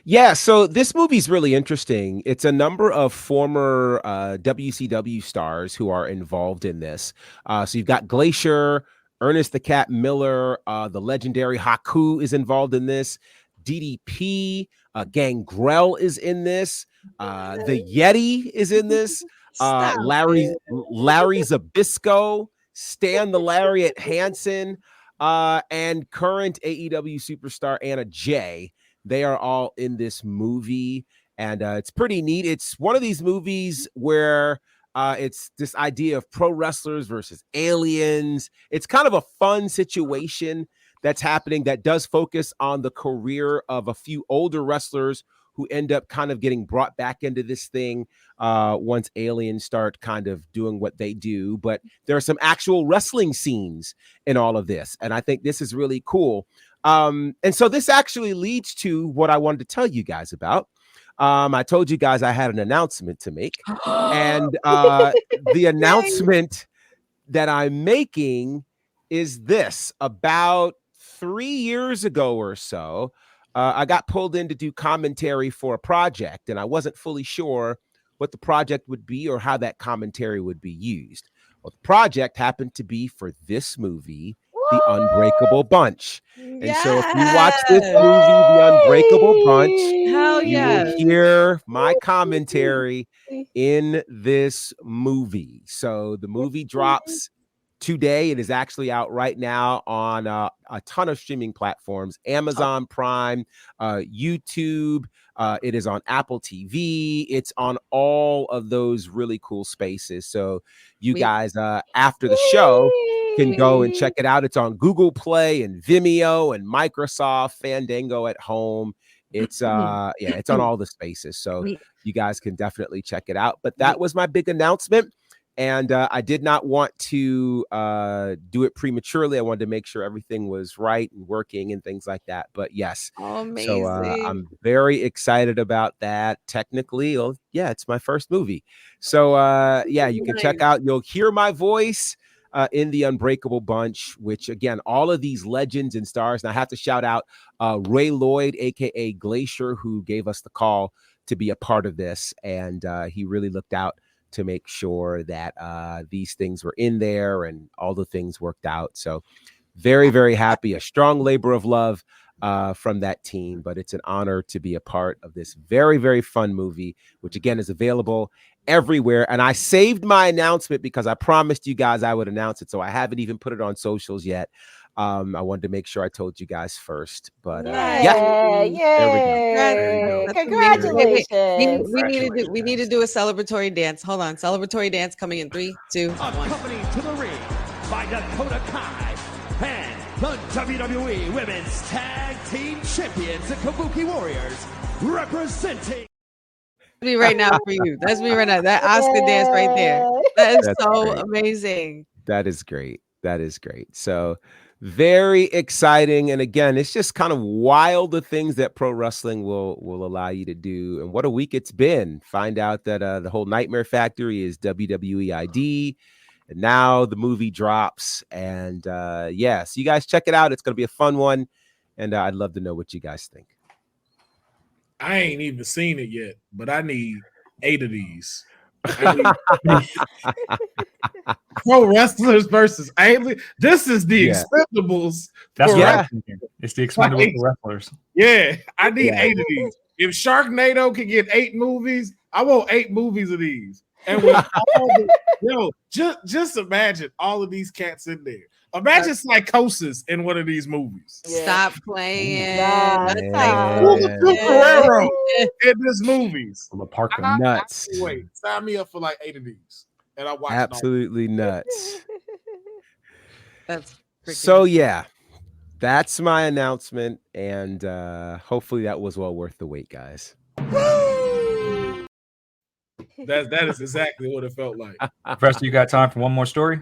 Speaker 4: Yeah, so this movie's really interesting. It's a number of former WCW stars who are involved in this. So you've got Glacier, Ernest the Cat Miller, the legendary Haku is involved in this. DDP, Gangrel is in this. The Yeti is in this. Larry Zbyszko, Stan the Lariat Hansen, and current AEW superstar Anna Jay. They are all in this movie, and it's pretty neat. It's one of these movies where it's this idea of pro wrestlers versus aliens. It's kind of a fun situation that's happening that does focus on the career of a few older wrestlers who end up kind of getting brought back into this thing once aliens start kind of doing what they do. But there are some actual wrestling scenes in all of this, and I think this is really cool. And so this actually leads to what I wanted to tell you guys about. I told you guys I had an announcement to make, and the announcement that I'm making is this. About 3 years ago or so, I got pulled in to do commentary for a project, and I wasn't fully sure what the project would be or how that commentary would be used. Well, the project happened to be for this movie, The Unbreakable Bunch. And so if you watch this movie, The Unbreakable Bunch, you will hear my commentary in this movie. So the movie drops today. It is actually out right now on a ton of streaming platforms, Amazon Prime, YouTube. It is on Apple TV. It's on all of those really cool spaces. So you guys, after the show, can go and check it out. It's on Google Play and Vimeo and Microsoft Fandango at home. It's it's on all the spaces. So you guys can definitely check it out. But that was my big announcement. And I did not want to do it prematurely. I wanted to make sure everything was right and working and things like that. But yes, so I'm very excited about that. Technically, it's my first movie. So you can check out. You'll hear my voice in The Unbreakable Bunch, which again, all of these legends and stars. And I have to shout out Ray Lloyd, aka Glacier, who gave us the call to be a part of this, and he really looked out to make sure that these things were in there and all the things worked out. So very, very happy. A strong labor of love from that team, but it's an honor to be a part of this very, very fun movie, which again is available everywhere. And I saved my announcement because I promised you guys I would announce it. So I haven't even put it on socials yet. I wanted to make sure I told you guys first, but
Speaker 5: Yeah,
Speaker 4: there we go.
Speaker 5: yay!
Speaker 6: That's amazing. Wait, wait.
Speaker 5: Congratulations!
Speaker 6: We need to do a celebratory dance. Hold on, celebratory dance coming in 3, 2, 1.
Speaker 8: Accompanied to the ring by Dakota Kai and the WWE Women's Tag Team Champions, the Kabuki Warriors, representing.
Speaker 6: Me right now for you. That's me right now. That Oscar dance right there. That is
Speaker 4: That's
Speaker 6: so
Speaker 4: great.
Speaker 6: amazing.
Speaker 4: That is great. That is great. So very exciting. And again, it's just kind of wild the things that pro wrestling will allow you to do. And what a week it's been. Find out that the whole Nightmare Factory is WWE ID. And now the movie drops. And so you guys check it out. It's going to be a fun one. And I'd love to know what you guys think.
Speaker 7: I ain't even seen it yet, but I need 8 of these. Pro wrestlers versus aliens. This is the Expendables.
Speaker 1: That's
Speaker 7: for
Speaker 1: what
Speaker 4: Yeah.
Speaker 1: I'm thinking. It's the Expendables for wrestlers.
Speaker 7: Yeah, I need 8 of these. If Sharknado can get 8 movies, I want 8 movies of these. And with just imagine all of these cats in there. Imagine Psychosis in one of these movies.
Speaker 5: Yeah.
Speaker 6: Stop playing.
Speaker 5: Yeah.
Speaker 7: Who's the superhero in these movies?
Speaker 1: I'm a Parker.
Speaker 4: Nuts.
Speaker 7: Wait, sign me up for like 8 of these, and I watch
Speaker 4: Absolutely nuts.
Speaker 6: That's freaking
Speaker 4: So that's my announcement, and hopefully that was well worth the wait, guys.
Speaker 7: That is exactly what it felt like.
Speaker 1: Professor, you got time for one more story?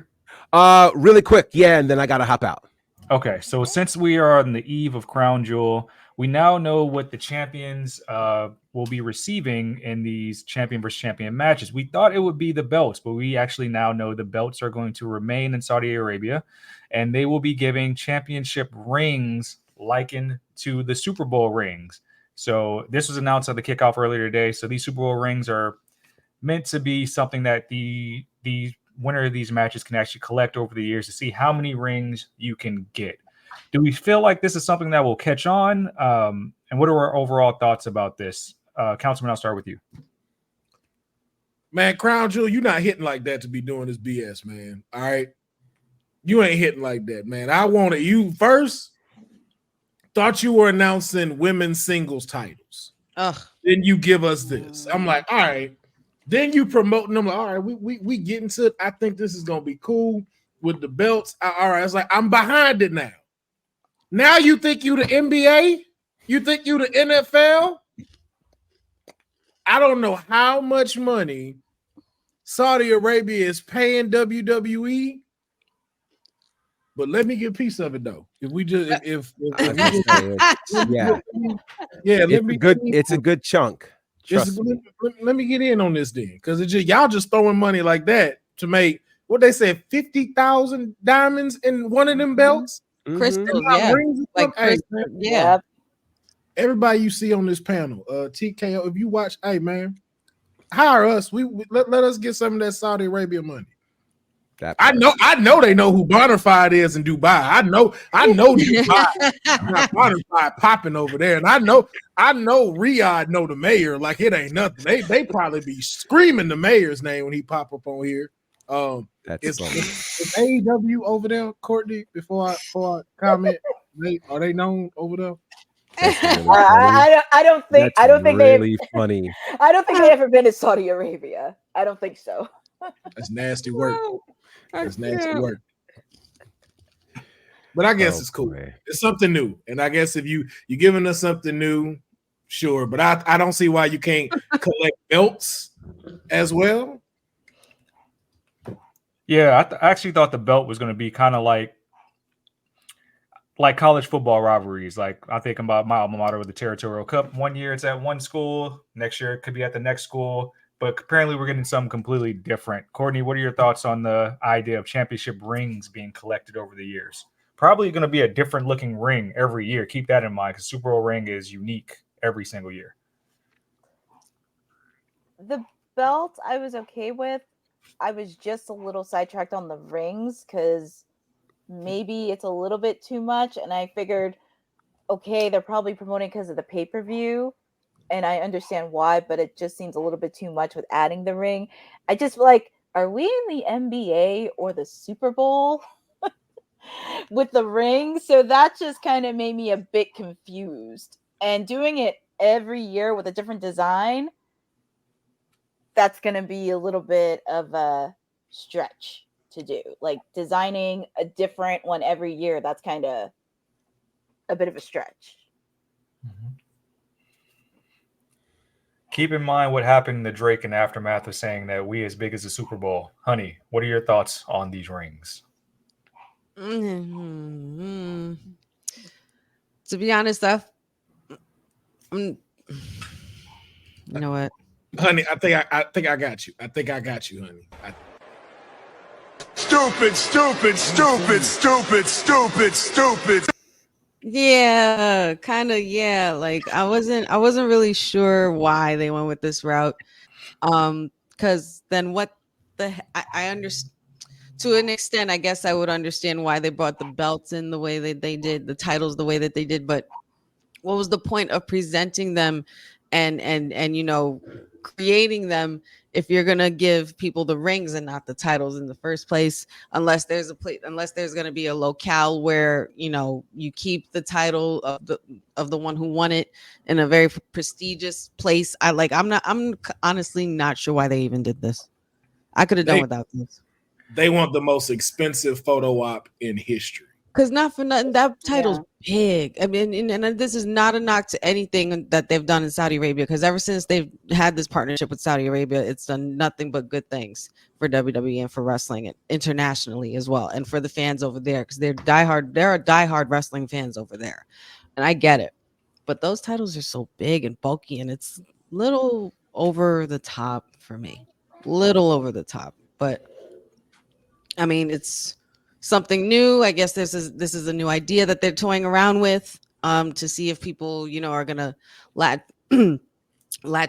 Speaker 4: Really quick, and then I gotta hop out.
Speaker 1: Okay, so since we are on the eve of Crown Jewel, we now know what the champions will be receiving in these champion versus champion matches. We thought it would be the belts, but we actually now know the belts are going to remain in Saudi Arabia, and they will be giving championship rings likened to the Super Bowl rings. So this was announced at the kickoff earlier today. So these Super Bowl rings are meant to be something that the winner of these matches can actually collect over the years to see how many rings you can get. Do we feel like this is something that will catch on? And what are our overall thoughts about this? Councilman, I'll start with you.
Speaker 7: Man, Crown Jewel, you're not hitting like that to be doing this BS, man. All right. You ain't hitting like that, man. I wanted you first. Thought you were announcing women's singles titles.
Speaker 6: Ugh.
Speaker 7: Then you give us this. I'm like, all right. Then you promoting them. Like, all right, we get into it. I think this is gonna be cool with the belts. All right, it's like I'm behind it now. Now you think you the NBA? You think you the NFL? I don't know how much money Saudi Arabia is paying WWE, but let me get a piece of it though. If we just
Speaker 4: It's a good chunk.
Speaker 7: Let me get in on this then, because it's just y'all just throwing money like that to make what they said 50,000 diamonds in one of them belts.
Speaker 6: Crystals,
Speaker 7: Like
Speaker 6: crystal, yeah.
Speaker 7: Everybody you see on this panel, TKO, if you watch, hey man, hire us. We let us get some of that Saudi Arabia money. I know they know who Bonafide is in Dubai. I know Dubai got Bonafide popping over there, and I know Riyadh know the mayor like it ain't nothing. They probably be screaming the mayor's name when he pop up on here. Is AEW over there, Courtney? Before I comment, are they known over there?
Speaker 5: I don't think
Speaker 4: really funny.
Speaker 5: I don't think they've ever been to Saudi Arabia. I don't think so.
Speaker 7: That's nasty work. That's nasty work. But I guess it's cool. Man. It's something new, and I guess if you're giving us something new, sure. But I don't see why you can't collect belts as well.
Speaker 1: Yeah, I actually thought the belt was going to be kind of like college football rivalries. Like I'm thinking about my alma mater with the Territorial Cup. One year it's at one school, next year it could be at the next school. But apparently we're getting something completely different. Courtney, what are your thoughts on the idea of championship rings being collected over the years? Probably going to be a different looking ring every year. Keep that in mind because Super Bowl ring is unique every single year.
Speaker 5: The belt I was okay with. I was just a little sidetracked on the rings because maybe it's a little bit too much. And I figured, okay, they're probably promoting because of the pay-per-view. And I understand why, but it just seems a little bit too much with adding the ring. I just like, are we in the NBA or the Super Bowl? with the ring. So that just kind of made me a bit confused. And doing it every year with a different design, that's going to be a little bit of a stretch to do. Like designing a different one every year, that's kind of a bit of a stretch.
Speaker 1: Mm-hmm. Keep in mind what happened to Drake in the aftermath of saying that we as big as the Super Bowl. Honey, what are your thoughts on these rings?
Speaker 6: Mm-hmm. To be honest, you know what,
Speaker 7: honey? I think I got you. I think I got you, honey.
Speaker 8: Stupid.
Speaker 6: Yeah, kind of. Yeah, like I wasn't really sure why they went with this route. Because then what I understand to an extent. I guess I would understand why they brought the belts in the way that they did, the titles the way that they did. But what was the point of presenting them and you know, creating them if you're gonna give people the rings and not the titles in the first place? Unless there's gonna be a locale where, you know, you keep the title of the one who won it in a very prestigious place. I'm honestly not sure why they even did this. I could have done without this.
Speaker 7: They want the most expensive photo op in history.
Speaker 6: Because not for nothing, that title's big. I mean, and this is not a knock to anything that they've done in Saudi Arabia, because ever since they've had this partnership with Saudi Arabia, it's done nothing but good things for WWE and for wrestling internationally as well, and for the fans over there, because they're diehard wrestling fans over there, and I get it. But those titles are so big and bulky, and it's little over the top for me. Little over the top, but I mean, it's something new. I guess this is a new idea that they're toying around with to see if people, you know, are gonna latch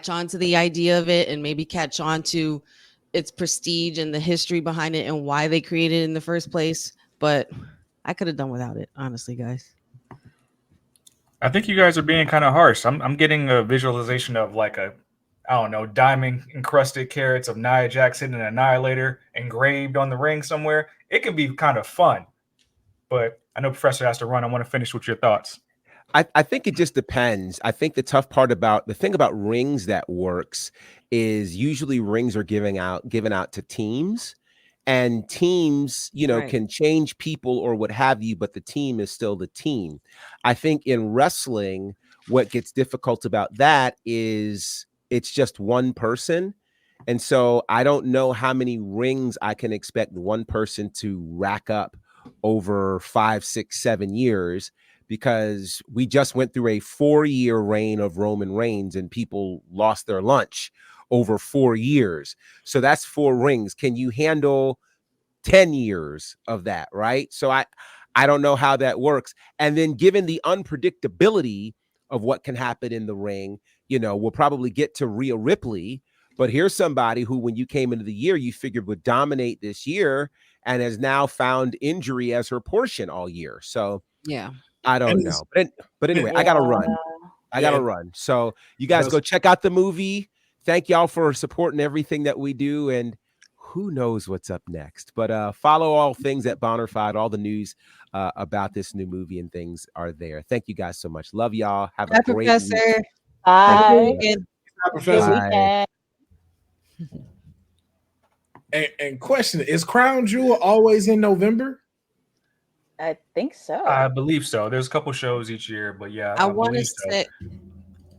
Speaker 6: on to the idea of it and maybe catch on to its prestige and the history behind it and why they created it in the first place. But I could have done without it, honestly, guys.
Speaker 1: I think you guys are being kind of harsh. I'm getting a visualization of like a, I don't know, diamond encrusted carats of Nia Jax hitting an annihilator engraved on the ring somewhere. It can be kind of fun, but I know Professor has to run. I want to finish with your thoughts.
Speaker 4: I think it just depends. I think the tough part about the thing about rings that works is usually rings are given out to teams, and teams, you know, can change people or what have you, but the team is still the team. I think in wrestling, what gets difficult about that is it's just one person. And so I don't know how many rings I can expect one person to rack up over 5, 6, 7 years, because we just went through a 4-year reign of Roman Reigns and people lost their lunch over 4 years. So that's 4 rings. Can you handle 10 years of that? Right. So I don't know how that works. And then given the unpredictability of what can happen in the ring, you know, we'll probably get to Rhea Ripley, but here's somebody who, when you came into the year, you figured would dominate this year and has now found injury as her portion all year. So
Speaker 6: yeah,
Speaker 4: I don't know. But anyway, I got to run. I got to run. So you guys go check out the movie. Thank y'all for supporting everything that we do. And who knows what's up next, but follow all things at Bonafide. All the news about this new movie and things are there. Thank you guys so much. Love y'all. Have a great week.
Speaker 5: Bye.
Speaker 7: Professor. And question, is Crown Jewel always in November?
Speaker 5: I think so.
Speaker 1: I believe so. There's a couple shows each year, but yeah,
Speaker 6: I want to say.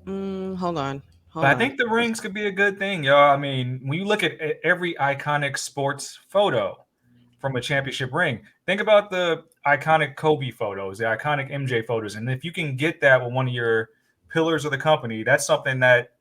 Speaker 6: Hold on.
Speaker 1: But I think the rings could be a good thing, y'all. I mean, when you look at every iconic sports photo from a championship ring, think about the iconic Kobe photos, the iconic MJ photos. And if you can get that with one of your pillars of the company, that's something that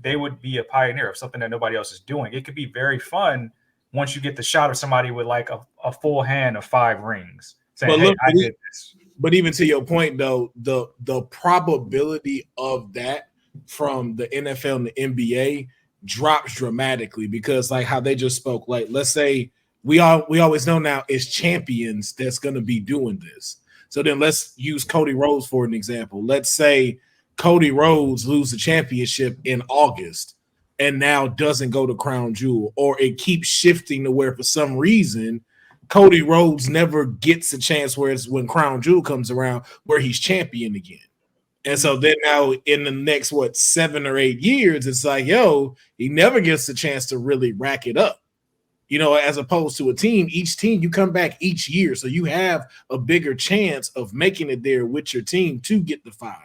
Speaker 1: they would be a pioneer of, something that nobody else is doing. It could be very fun once you get the shot of somebody with like a full hand of 5 rings saying, hey, I did this.
Speaker 7: But even to your point, though, the probability of that from the NFL and the NBA drops dramatically, because like how they just spoke, like let's say we always know now it's champions that's going to be doing this. So then let's use Cody Rhodes for an example. Let's say Cody Rhodes lose the championship in August and now doesn't go to Crown Jewel, or it keeps shifting to where for some reason Cody Rhodes never gets a chance where it's when Crown Jewel comes around where he's champion again. And so then now in the next, 7 or 8 years, it's like, yo, he never gets a chance to really rack it up. As opposed to a team, each team, you come back each year. So you have a bigger chance of making it there with your team to get the 5.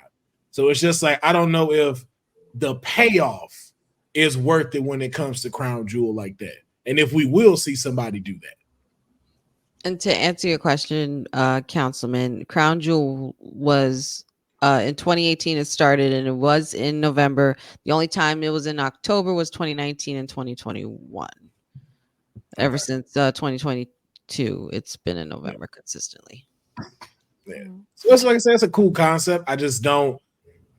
Speaker 7: So it's just like, I don't know if the payoff is worth it when it comes to Crown Jewel like that. And if we will see somebody do that.
Speaker 6: And to answer your question, Councilman, Crown Jewel was in 2018 it started, and it was in November. The only time it was in October was 2019 and 2021. Ever since 2022, it's been in November consistently.
Speaker 7: Yeah. So that's, like I said, it's a cool concept. I just don't.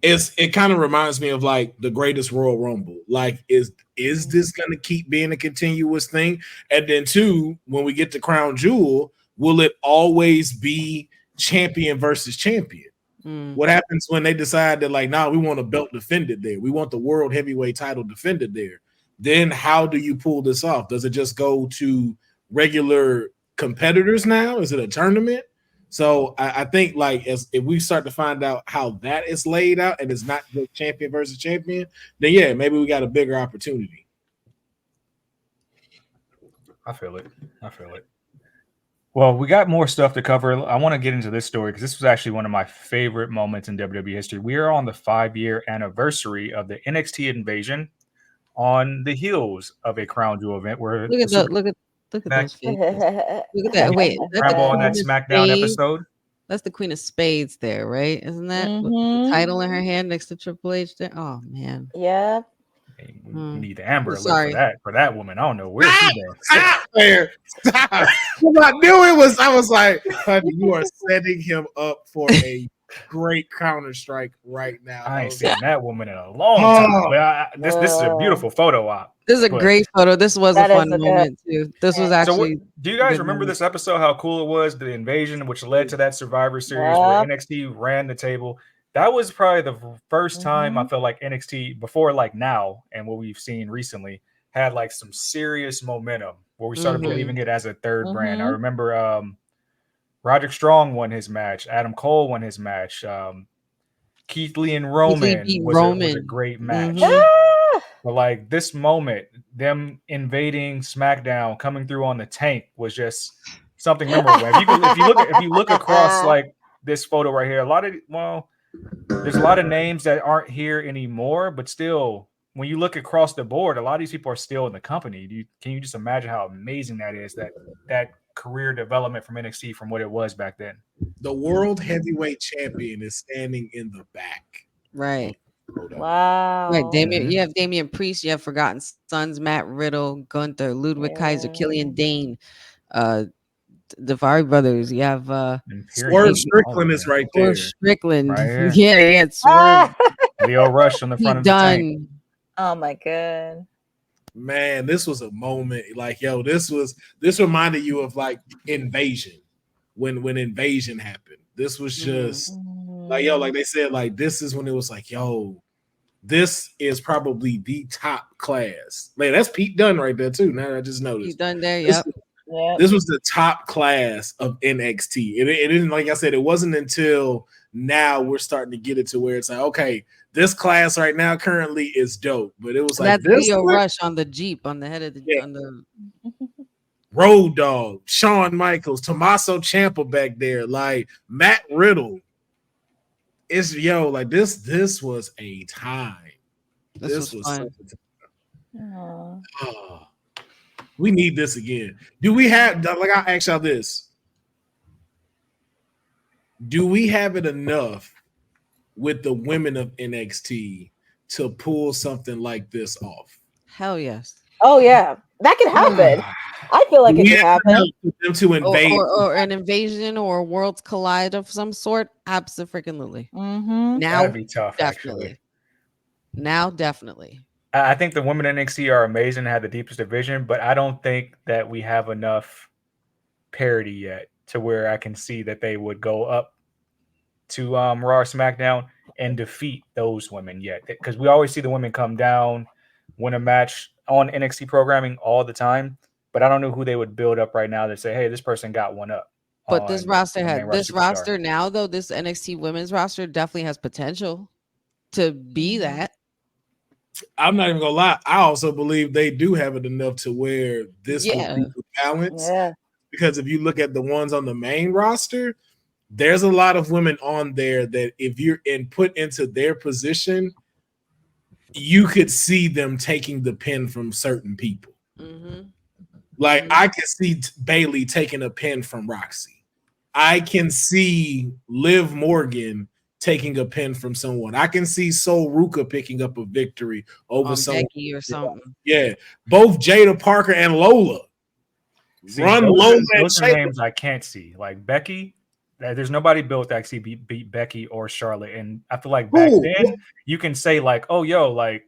Speaker 7: It kind of reminds me of like the greatest Royal Rumble. Like, is this going to keep being a continuous thing? And then 2, when we get to Crown Jewel, will it always be champion versus champion? What happens when they decide that, like, we want a belt defended there? We want the world heavyweight title defended there. Then how do you pull this off? Does it just go to regular competitors now? Is it a tournament? So I think, like, if we start to find out how that is laid out and it's not the champion versus champion, then yeah, maybe we got a bigger opportunity.
Speaker 1: I feel it. Well, we got more stuff to cover. I want to get into this story because this was actually one of my favorite moments in WWE history. We are on the 5-year anniversary of the NXT invasion on the heels of a Crown Jewel event where
Speaker 6: look at those faces. Look at that. Wait,
Speaker 1: Rambo on that SmackDown episode.
Speaker 6: That's the Queen of Spades there, right? Isn't that with the title in her hand next to Triple H there? Oh man.
Speaker 5: Yeah.
Speaker 1: We need the Amber Alert for that woman. I don't know where she's been.
Speaker 7: Stop there. Stop. What I knew I was like, honey, you are setting him up for a great counter strike right now.
Speaker 1: I ain't seen that woman in a long time. But this is a beautiful photo op.
Speaker 6: This is a great photo. This was a fun moment too. This was actually.
Speaker 1: So do you guys remember this episode? How cool it was, the invasion, which led to that Survivor Series where NXT ran the table. That was probably the first time I felt like NXT, before like now and what we've seen recently, had like some serious momentum where we started believing it as a third brand. I remember Roderick Strong won his match. Adam Cole won his match. Keith Lee and Roman was a great match. But like this moment, them invading SmackDown, coming through on the tank was just something memorable. If you look across like this photo right here, there's a lot of names that aren't here anymore, but still, when you look across the board, a lot of these people are still in the company. Can you just imagine how amazing that is, that career development from NXT from what it was back then?
Speaker 7: The world heavyweight champion is standing in the back.
Speaker 6: Right.
Speaker 5: Wow.
Speaker 6: Right. You have Damian Priest, you have Forgotten Sons, Matt Riddle, Gunther, Ludwig Kaiser, Killian Dane, Davari Brothers. You have
Speaker 7: Swerve Strickland is right there.
Speaker 6: Swerve Strickland.
Speaker 1: Right
Speaker 6: yeah, it's Swerve.
Speaker 1: Leo Rush on the front of the tank.
Speaker 5: Oh my god.
Speaker 7: Man, this was a moment. Like, yo, this reminded you of like Invasion. When Invasion happened. This was just like, yo, like they said, like this is when it was like, yo, this is probably the top class. Man, that's Pete Dunne right there too. Now I just noticed.
Speaker 6: Pete Dunne there, yep.
Speaker 7: This was the top class of NXT. It didn't, like I said, it wasn't until now we're starting to get it to where it's like, okay, this class right now currently is dope. But it was like
Speaker 6: that's Leo Rush on the Jeep on the head of the on the
Speaker 7: Road Dogg, Shawn Michaels, Tommaso Ciampa back there, like Matt Riddle. It's like this was a time. This was
Speaker 6: fun.
Speaker 7: Oh, we need this again. Do we have, like, I'll ask y'all this. Do we have it enough with the women of NXT to pull something like this off?
Speaker 6: Hell yes.
Speaker 5: Oh yeah, that could happen. I feel like it could happen.
Speaker 7: For them to invade,
Speaker 6: or an invasion or a worlds collide of some sort. Absolutely.
Speaker 5: Mm-hmm.
Speaker 6: Now
Speaker 1: that'd be tough.
Speaker 6: Definitely.
Speaker 1: Actually.
Speaker 6: Now definitely.
Speaker 1: I think the women in NXT are amazing and have the deepest division, but I don't think that we have enough parity yet to where I can see that they would go up to Raw or SmackDown and defeat those women yet. Because we always see the women come down, win a match on NXT programming all the time, but I don't know who they would build up right now to say, hey, this person got one up.
Speaker 6: But this
Speaker 1: on
Speaker 6: roster
Speaker 1: the main
Speaker 6: had this
Speaker 1: superstar.
Speaker 6: roster now though. This NXT women's roster definitely has potential to be that.
Speaker 7: I'm not even gonna lie. I also believe they do have it enough to where this would
Speaker 6: Yeah.
Speaker 7: be the balance.
Speaker 5: Yeah.
Speaker 7: Because if you look at the ones on the main roster, there's a lot of women on there that if you're put into their position, you could see them taking the pin from certain people.
Speaker 6: Mm-hmm.
Speaker 7: Like
Speaker 6: Mhm.
Speaker 7: I can see Bailey taking a pin from Roxy. I can see Liv Morgan taking a pin from someone. I can see Sol Ruka picking up a victory over
Speaker 6: On
Speaker 7: someone.
Speaker 6: Becky or something.
Speaker 7: Yeah, both Jada Parker and Lola.
Speaker 1: See,
Speaker 7: Run
Speaker 1: those
Speaker 7: Lola
Speaker 1: are,
Speaker 7: and
Speaker 1: those are
Speaker 7: Shayna.
Speaker 1: names I can't see. Like Becky, there's nobody built to actually beat Becky or Charlotte. And I feel like back
Speaker 7: Who?
Speaker 1: then you can say like, oh, yo, like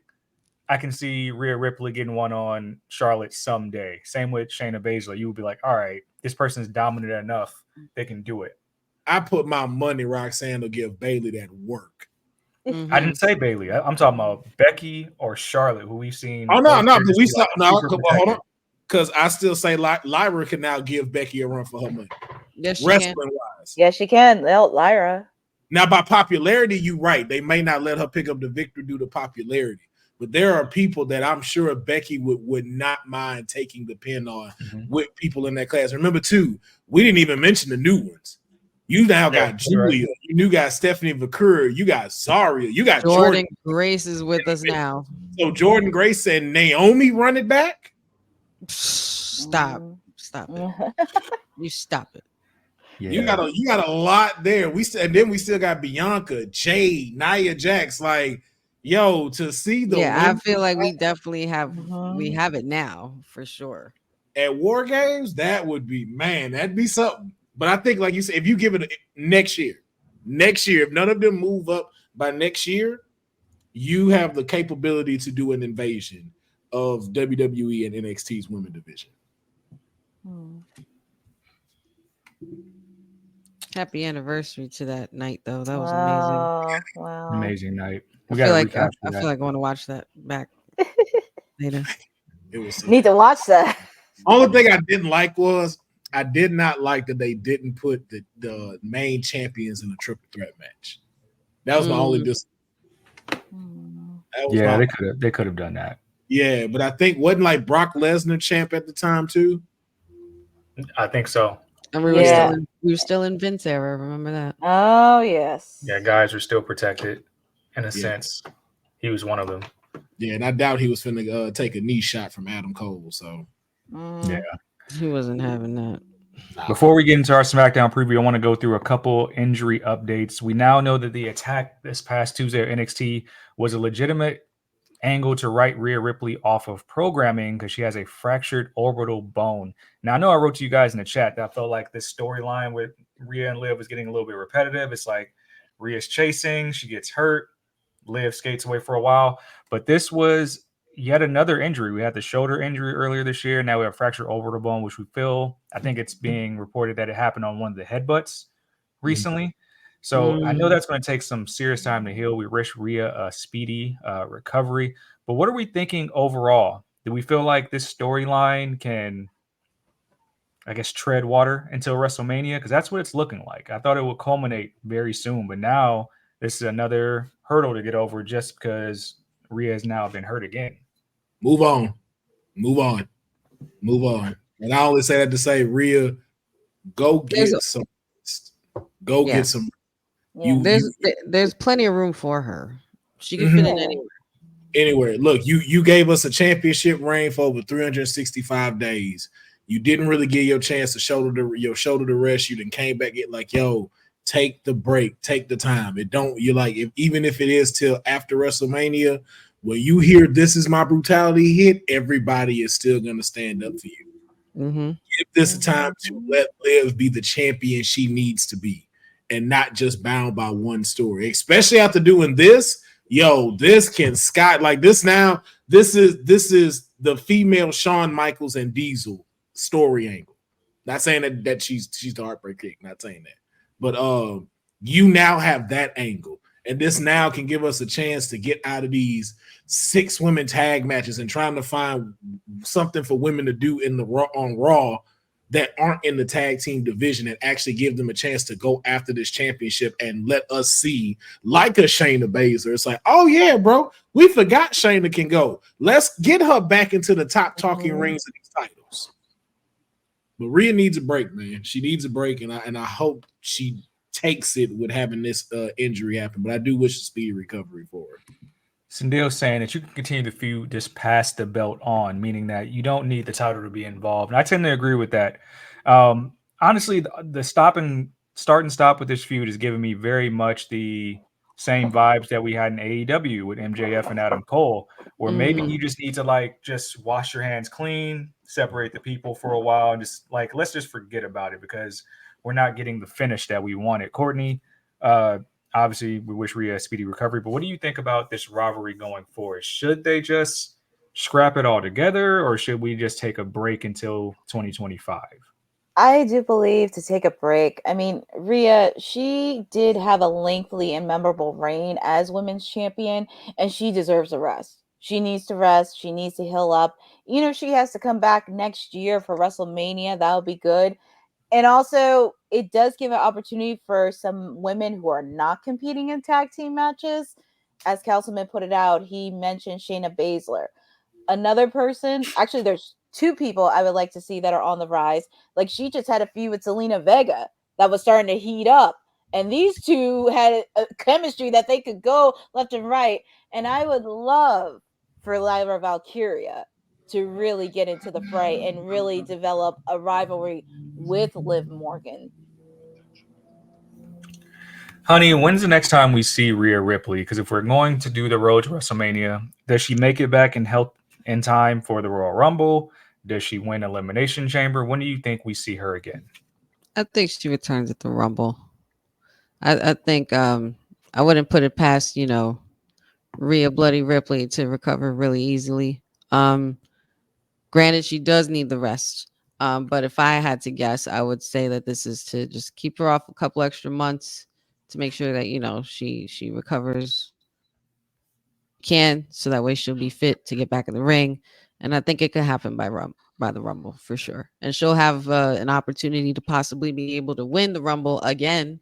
Speaker 1: I can see Rhea Ripley getting one on Charlotte someday. Same with Shayna Baszler. You would be like, all right, this person's dominant enough. They can do it.
Speaker 7: I put my money Roxanne will give Bailey that work.
Speaker 6: Mhm.
Speaker 1: I didn't say Bailey. I'm talking about Becky or Charlotte, who we've seen.
Speaker 7: Oh no,
Speaker 1: both
Speaker 7: but
Speaker 1: just
Speaker 7: we
Speaker 1: be,
Speaker 7: saw
Speaker 1: like,
Speaker 7: no.
Speaker 1: super
Speaker 7: Hold
Speaker 1: protected.
Speaker 7: on, because I still say Lyra can now give Becky a run for her money,
Speaker 6: Yes, she
Speaker 7: wrestling
Speaker 6: can.
Speaker 7: wise.
Speaker 5: Yeah, she can. Lyra.
Speaker 7: Now, by popularity, you're right. They may not let her pick up the victory due to popularity, but there are people that I'm sure Becky would not mind taking the pin on with people in that class. Remember, too, we didn't even mention the new ones. You now got Julia,
Speaker 1: right.
Speaker 7: you got Stephanie McCurry, you got Zaria, you got
Speaker 6: Jordan Grace is with us now.
Speaker 7: So Jordan Grace and Naomi run it back.
Speaker 6: Stop it. You stop it.
Speaker 1: Yeah.
Speaker 7: You got a lot there. We still got Bianca, Jade, Nia Jax. Like, yo, to see the
Speaker 6: I feel like we definitely have we have it now for sure.
Speaker 7: At War Games, that would be, man, that'd be something. But I think, like you said, if you give it next year, if none of them move up by next year, you have the capability to do an invasion of WWE and NXT's women division.
Speaker 6: Happy anniversary to that night, though. That was amazing.
Speaker 5: Wow.
Speaker 1: Amazing night.
Speaker 6: I feel like I want to watch that back later.
Speaker 7: It was
Speaker 5: Need to watch that.
Speaker 7: Only thing I didn't like was I did not like that they didn't put the main champions in a triple threat match. That was my only
Speaker 1: they could have done that.
Speaker 7: Yeah, but I think wasn't like Brock Lesnar champ at the time too.
Speaker 1: I think so.
Speaker 6: And we were still in Vince era. Remember that?
Speaker 5: Oh yes.
Speaker 1: Yeah, guys were still protected in a sense. He was one of them.
Speaker 7: Yeah, and I doubt he was finna take a knee shot from Adam Cole. So
Speaker 1: yeah,
Speaker 6: he wasn't having that.
Speaker 1: Before we get into our SmackDown preview, I want to go through a couple injury updates. We now know that the attack this past Tuesday at NXT was a legitimate angle to write Rhea Ripley off of programming because she has a fractured orbital bone. Now, I know I wrote to you guys in the chat that I felt like this storyline with Rhea and Liv was getting a little bit repetitive. It's like Rhea's chasing, she gets hurt, Liv skates away for a while. But this was yet another injury. We had the shoulder injury earlier this year. Now we have fractured orbital bone, which we feel, I think it's being reported that it happened on one of the headbutts recently. So I know that's going to take some serious time to heal. We wish Rhea a speedy recovery. But what are we thinking overall? Do we feel like this storyline can, I guess, tread water until WrestleMania? Because that's what it's looking like. I thought it would culminate very soon, but now this is another hurdle to get over just because Rhea has now been hurt again.
Speaker 7: Move on. And I only say that to say, Rhea, go get some. Go get some.
Speaker 6: There's plenty of room for her. She can fit in
Speaker 7: anywhere. Look, you gave us a championship reign for over 365 days. You didn't really get your chance to shoulder to rest. You then came back and like, yo, take the break, take the time. Even if it is till after WrestleMania, when you hear "This Is My Brutality" hit, everybody is still gonna stand up for you. Give this a time to let Liv be the champion she needs to be, and not just bound by one story. Especially after doing this, this can like this now. This is the female Shawn Michaels and Diesel story angle. Not saying that she's the Heartbreak Kid. Not saying that, but you now have that angle. And this now can give us a chance to get out of these 6 women tag matches and trying to find something for women to do in the Raw that aren't in the tag team division and actually give them a chance to go after this championship and let us see, like a Shayna Baszler. It's like, oh yeah, bro, we forgot Shayna can go. Let's get her back into the top talking rings of these titles. But Rhea needs a break, man. She needs a break, and I hope she takes it with having this injury happen. But I do wish a speedy recovery for her.
Speaker 1: Sindel saying that you can continue the feud, just pass the belt on, meaning that you don't need the title to be involved. And I tend to agree with that. Honestly, the start and stop with this feud is giving me very much the same vibes that we had in AEW with MJF and Adam Cole, where maybe you just need to just wash your hands clean, separate the people for a while, and just let's just forget about it because we're not getting the finish that we wanted. Courtney, obviously, we wish Rhea a speedy recovery, but what do you think about this rivalry going forward? Should they just scrap it all together, or should we just take a break until 2025?
Speaker 5: I do believe to take a break. I mean, Rhea, she did have a lengthy and memorable reign as women's champion, and she deserves a rest. She needs to rest. She needs to heal up. She has to come back next year for WrestleMania. That would be good. And also, it does give an opportunity for some women who are not competing in tag team matches. As Councilman put it out, he mentioned Shayna Baszler. Another person, actually, there's 2 people I would like to see that are on the rise. She just had a feud with Selena Vega that was starting to heat up. And these 2 had a chemistry that they could go left and right. And I would love for Lyra Valkyria to really get into the fray and really develop a rivalry with Liv Morgan.
Speaker 1: Honey, when's the next time we see Rhea Ripley? Because if we're going to do the road to WrestleMania, does she make it back in time for the Royal Rumble? Does she win Elimination Chamber? When do you think we see her again?
Speaker 6: I think she returns at the Rumble. I think I wouldn't put it past, Rhea Bloody Ripley to recover really easily. Granted, she does need the rest. But if I had to guess, I would say that this is to just keep her off a couple extra months to make sure that, she recovers so that way she'll be fit to get back in the ring. And I think it could happen by the Rumble for sure. And she'll have an opportunity to possibly be able to win the Rumble again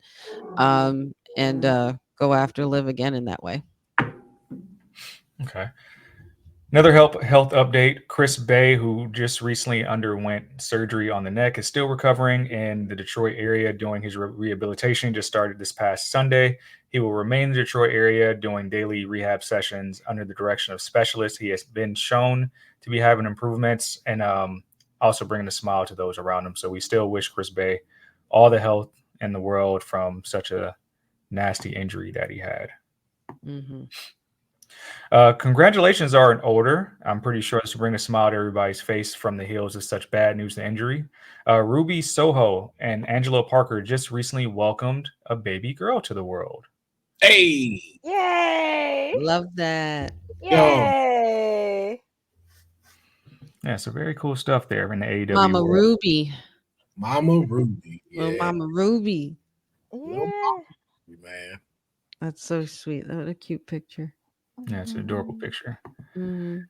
Speaker 6: and go after Liv again in that way.
Speaker 1: Okay. Another health update. Chris Bay, who just recently underwent surgery on the neck, is still recovering in the Detroit area doing his rehabilitation. Just started this past Sunday. He will remain in the Detroit area doing daily rehab sessions under the direction of specialists. He has been shown to be having improvements and also bringing a smile to those around him. So we still wish Chris Bay all the health in the world from such a nasty injury that he had.
Speaker 6: Mm-hmm.
Speaker 1: Congratulations are in order. I'm pretty sure this will bring a smile to everybody's face from the heels of such bad news and injury. Ruby Soho and Angelo Parker just recently welcomed a baby girl to the world.
Speaker 7: Hey!
Speaker 5: Yay!
Speaker 6: Love that.
Speaker 5: Yay!
Speaker 1: Yeah, so very cool stuff there in the AEW
Speaker 6: Mama
Speaker 1: world.
Speaker 6: Ruby.
Speaker 7: Mama Ruby. Yeah.
Speaker 6: Little Mama Ruby.
Speaker 5: Yeah.
Speaker 7: Man.
Speaker 6: That's so sweet. What a cute picture.
Speaker 1: Yeah, it's an adorable picture.
Speaker 6: Mm-hmm.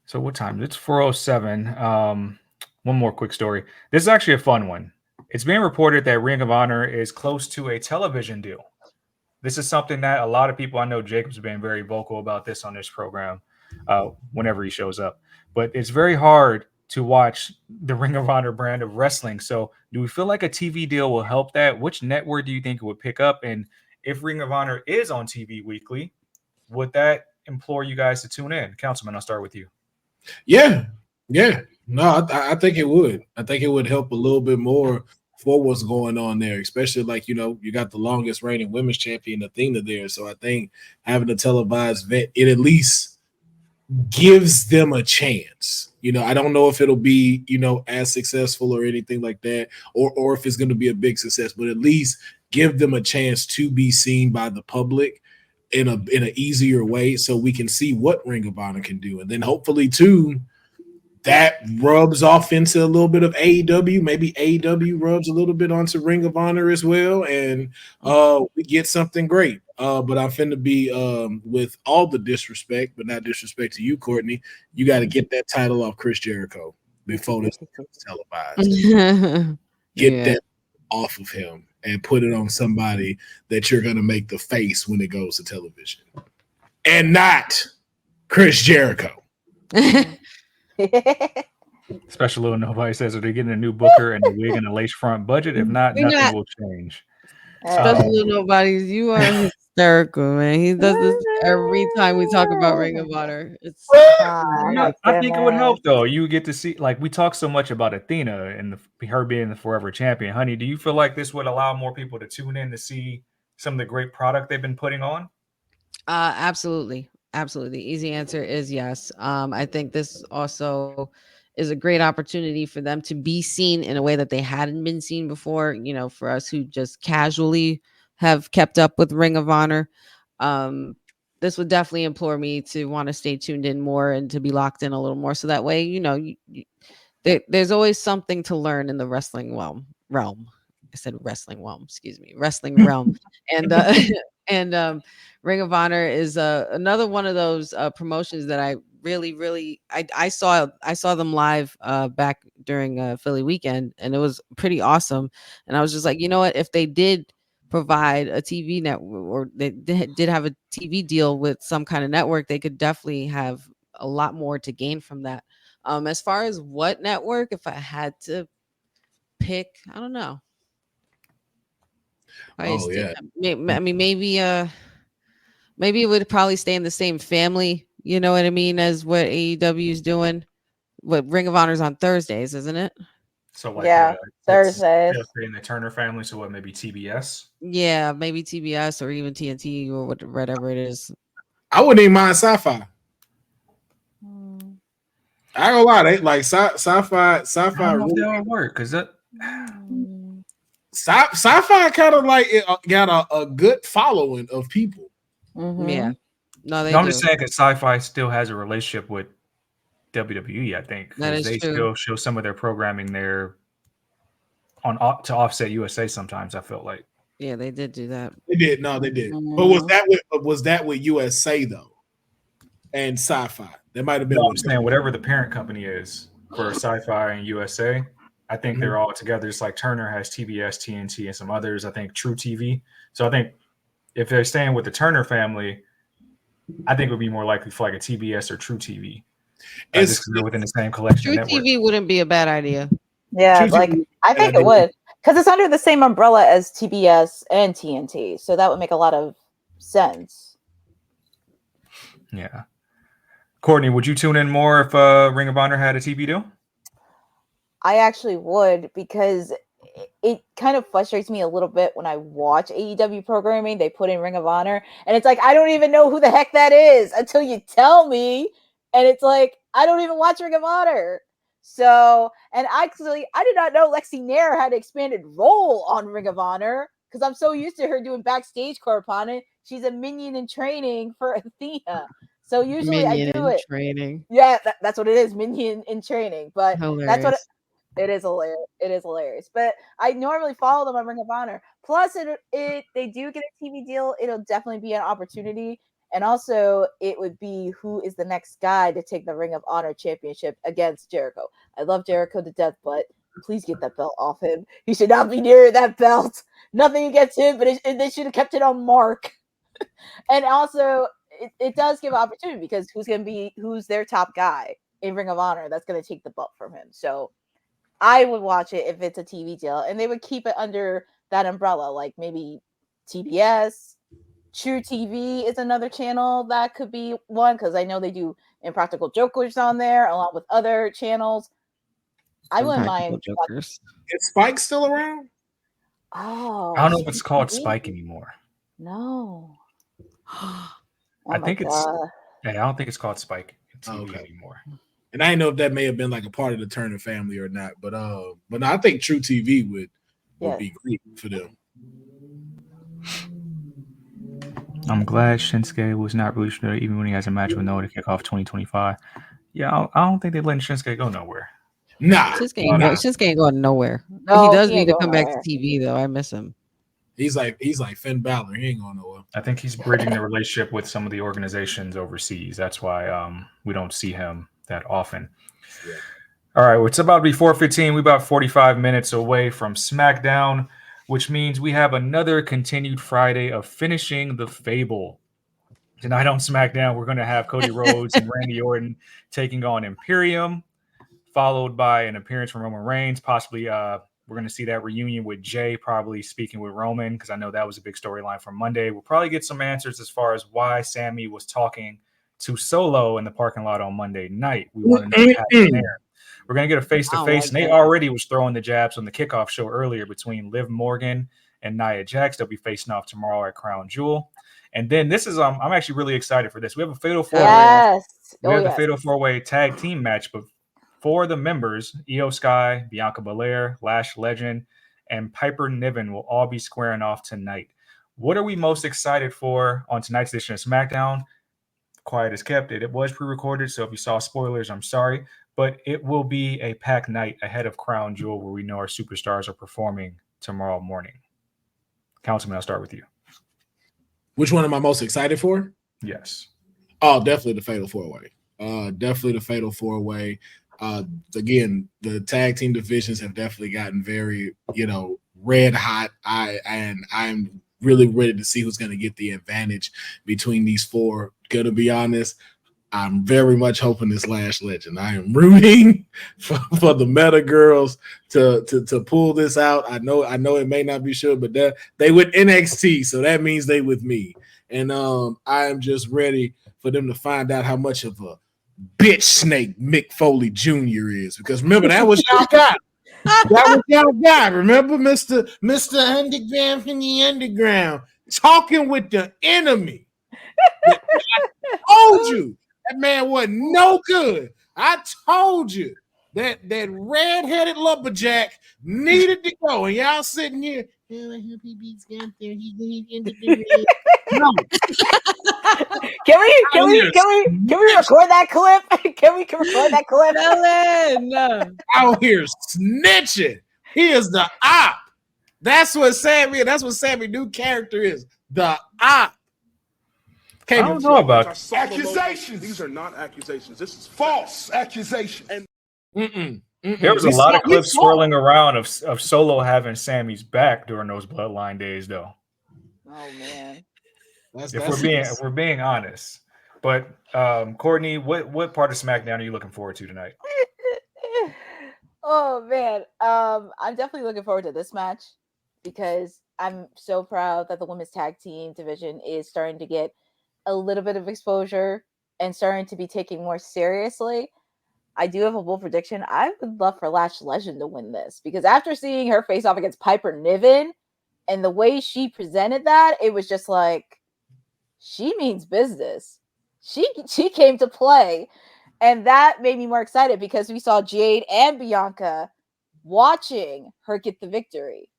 Speaker 1: So what time? It's 4:07. One more quick story. This is actually a fun one. It's being reported that Ring of Honor is close to a television deal. This is something that a lot of people, I know Jacob's been very vocal about this on this program whenever he shows up. But it's very hard to watch the Ring of Honor brand of wrestling. So do we feel like a TV deal will help that? Which network do you think it would pick up? And if Ring of Honor is on TV weekly, would that implore you guys to tune in? Councilman, I'll start with you.
Speaker 7: Yeah. No, I think it would. I think it would help a little bit more for what's going on there, especially you got the longest reigning women's champion, Athena, there. So I think having a televised event, it at least gives them a chance. I don't know if it'll be, as successful or anything like that, or if it's going to be a big success, but at least give them a chance to be seen by the public in an easier way so we can see what Ring of Honor can do. And then hopefully too, that rubs off into a little bit of AEW. Maybe AEW rubs a little bit onto Ring of Honor as well, and we get something great. But I'm finna be with all the disrespect, but not disrespect to you, Courtney. You got to get that title off Chris Jericho before this becomes televised. Get that off of him and put it on somebody that you're gonna make the face when it goes to television, and not Chris Jericho.
Speaker 1: Special little nobody says, are they getting a new booker and a wig and a lace front budget? If not, nothing will change.
Speaker 6: Special little nobodies, you are hysterical, man. He does this every time we talk about Ring of Honor. It's
Speaker 1: I think it would help though. You get to see, like, we talk so much about Athena and her being the forever champion. Honey, do you feel like this would allow more people to tune in to see some of the great product they've been putting on?
Speaker 6: Absolutely. Absolutely. The easy answer is yes. I think this also is a great opportunity for them to be seen in a way that they hadn't been seen before. You know, for us who just casually have kept up with Ring of Honor, this would definitely implore me to want to stay tuned in more and to be locked in a little more. So that way, you know, there's always something to learn in the wrestling realm. I said wrestling realm, excuse me, wrestling realm. And Ring of Honor is another one of those promotions that I really I saw them live back during Philly weekend, and it was pretty awesome. And I was just like, you know what, if they did provide a TV network, or they did have a TV deal with some kind of network, they could definitely have a lot more to gain from that. As far as what network, if I had to pick, I don't know. I mean, maybe it would probably stay in the same family, you know what I mean, as what AEW is doing. What Ring of Honor's on Thursdays, isn't it?
Speaker 1: So like
Speaker 5: Thursdays.
Speaker 1: In the Turner family, so what, maybe TBS?
Speaker 6: Yeah, maybe TBS or even TNT or whatever it is.
Speaker 7: I wouldn't even mind sci-fi. I don't lie, they like sci-fi.
Speaker 1: I don't know if that would work because that.
Speaker 7: Sci-fi kind of like it got a good following of people.
Speaker 6: Yeah,
Speaker 1: I'm just saying because sci-fi still has a relationship with WWE. I think
Speaker 6: that is
Speaker 1: they
Speaker 6: true.
Speaker 1: still show some of their programming there to offset USA. Sometimes I felt like
Speaker 6: they did do that.
Speaker 7: They did. But was that with USA though? And sci-fi that might have been.
Speaker 1: No, I'm saying whatever the parent company is for sci-fi and USA. I think they're all together. It's like Turner has TBS, TNT, and some others. I think True TV. So I think if they're staying with the Turner family, I think it would be more likely for like a TBS or True TV. Just because they're within the same collection.
Speaker 6: True TV wouldn't be a bad idea.
Speaker 5: Yeah, I think it would, because it's under the same umbrella as TBS and TNT, so that would make a lot of sense.
Speaker 1: Yeah. Courtney, would you tune in more if Ring of Honor had a TV deal?
Speaker 5: I actually would, because it kind of frustrates me a little bit when I watch AEW programming. They put in Ring of Honor, and it's like, I don't even know who the heck that is until you tell me. And it's like, I don't even watch Ring of Honor. So, and actually, I did not know Lexi Nair had an expanded role on Ring of Honor, because I'm so used to her doing backstage correspondent. She's a minion in training for Athena. So usually
Speaker 6: minion
Speaker 5: I do it.
Speaker 6: Training.
Speaker 5: Yeah, that's what it is, minion in training. But
Speaker 6: hilarious.
Speaker 5: That's what it is. Hilarious. It is hilarious. But I normally follow them on Ring of Honor. Plus, they do get a TV deal. It'll definitely be an opportunity. And also, it would be who is the next guy to take the Ring of Honor championship against Jericho. I love Jericho to death, but please get that belt off him. He should not be near that belt. Nothing against him, but they should have kept it on Mark. And also, it does give opportunity, because who's their top guy in Ring of Honor that's going to take the belt from him. So I would watch it if it's a TV deal, and they would keep it under that umbrella, like maybe TBS. True TV is another channel that could be one, because I know they do Impractical Jokers on there along with other channels. I wouldn't mind.
Speaker 7: Is Spike still around?
Speaker 5: Oh,
Speaker 1: I don't know if it's called Spike anymore.
Speaker 5: No.
Speaker 7: I
Speaker 1: think it's. I don't think it's called Spike TV anymore.
Speaker 7: And I didn't know if that may have been like a part of the Turner family or not, but no, I think True TV would be great for them.
Speaker 1: I'm glad Shinsuke was not revolutionary even when he has a match with Noah to kick off 2025. Yeah, I don't think they're letting Shinsuke go nowhere.
Speaker 7: Nah,
Speaker 6: Shinsuke ain't going nowhere.
Speaker 5: No,
Speaker 6: he does
Speaker 5: he
Speaker 6: need
Speaker 5: ain't
Speaker 6: to
Speaker 5: going
Speaker 6: come back to
Speaker 5: nowhere.
Speaker 6: TV though. I miss him.
Speaker 7: he's like Finn Balor. He ain't going nowhere.
Speaker 1: I think he's bridging the relationship with some of the organizations overseas. That's why we don't see him that often.
Speaker 7: Yeah.
Speaker 1: All right, well, it's about to be 4:15. We're about 45 minutes away from SmackDown, which means we have another continued Friday of finishing the Fable. Tonight on SmackDown, we're going to have Cody Rhodes and Randy Orton taking on Imperium, followed by an appearance from Roman Reigns. Possibly we're going to see that reunion with Jay, probably speaking with Roman, because I know that was a big storyline from Monday. We'll probably get some answers as far as why Sammy was talking to Solo in the parking lot on Monday night. We want to know what happened there. We're going to get a face-to-face. Nate already was throwing the jabs on the kickoff show earlier between Liv Morgan and Nia Jax. They'll be facing off tomorrow at Crown Jewel. And then this is I'm actually really excited for this. We have a fatal four-way.
Speaker 5: Yes.
Speaker 1: We have the fatal four-way tag team match, but for the members, Io Sky, Bianca Belair, Lash Legend, and Piper Niven will all be squaring off tonight. What are we most excited for on tonight's edition of SmackDown? Quiet is kept. It was pre-recorded, so if you saw spoilers, I'm sorry. But it will be a packed night ahead of Crown Jewel, where we know our superstars are performing tomorrow morning. Councilman, I'll start with you.
Speaker 7: Which one am I most excited for?
Speaker 1: Yes.
Speaker 7: Oh, definitely the Fatal 4-Way. Definitely the Fatal 4-Way. Again, the tag team divisions have definitely gotten very, red hot. I'm really ready to see who's going to get the advantage between these four. Gonna be honest, I'm very much hoping this Lash Legend. I am rooting for the Meta Girls to pull this out. I know it may not be sure, but they with NXT, so that means they with me. And I am just ready for them to find out how much of a bitch snake Mick Foley Jr. is. Because remember, that was y'all guy. That was y'all guy. Remember, Mr. Underground from the Underground talking with the enemy. I told you. That man wasn't no good. I told you that red-headed lumberjack needed to go. And y'all sitting here, oh, I hope he beats Gunther. No.
Speaker 5: Can we record that clip? Can we record that clip?
Speaker 7: Out here snitching. He is the op. That's what Sammy new character is. The op.
Speaker 1: I don't know about
Speaker 8: accusations. These are not accusations. This is false accusation. And
Speaker 1: there was a lot of clips swirling around of Solo having Sammy's back during those Bloodline days, though.
Speaker 5: Oh man.
Speaker 1: If we're being honest. But Courtney, what part of SmackDown are you looking forward to tonight?
Speaker 5: Oh man. I'm definitely looking forward to this match because I'm so proud that the women's tag team division is starting to get a little bit of exposure and starting to be taken more seriously. I do have a bold prediction. I would love for Lash Legend to win this because after seeing her face off against Piper Niven and the way she presented that, it was just like, she means business. She came to play. And that made me more excited because we saw Jade and Bianca watching her get the victory.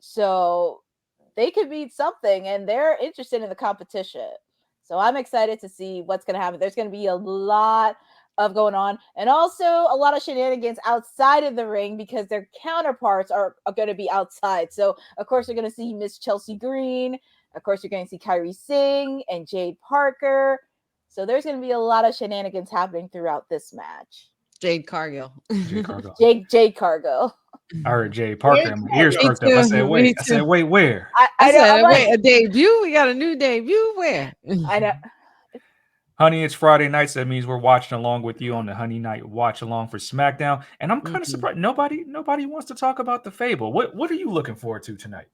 Speaker 5: So they could mean something and they're interested in the competition. So I'm excited to see what's going to happen. There's going to be a lot of going on and also a lot of shenanigans outside of the ring because their counterparts are going to be outside. So, of course, you're going to see Miss Chelsea Green. Of course, you're going to see Kyrie Singh and Jade Parker. So there's going to be a lot of shenanigans happening throughout this match.
Speaker 6: Jade Cargill.
Speaker 5: Jade Cargill.
Speaker 1: I heard Jade Parker and my ears perked up. I said, wait. I said, wait, where?
Speaker 6: I said, wait, a debut? We got a new debut? Where?
Speaker 5: I know.
Speaker 1: Honey, it's Friday night, so that means we're watching along with you on the Honey Night Watch Along for SmackDown. And I'm kind of surprised nobody wants to talk about the Fable. What are you looking forward to tonight?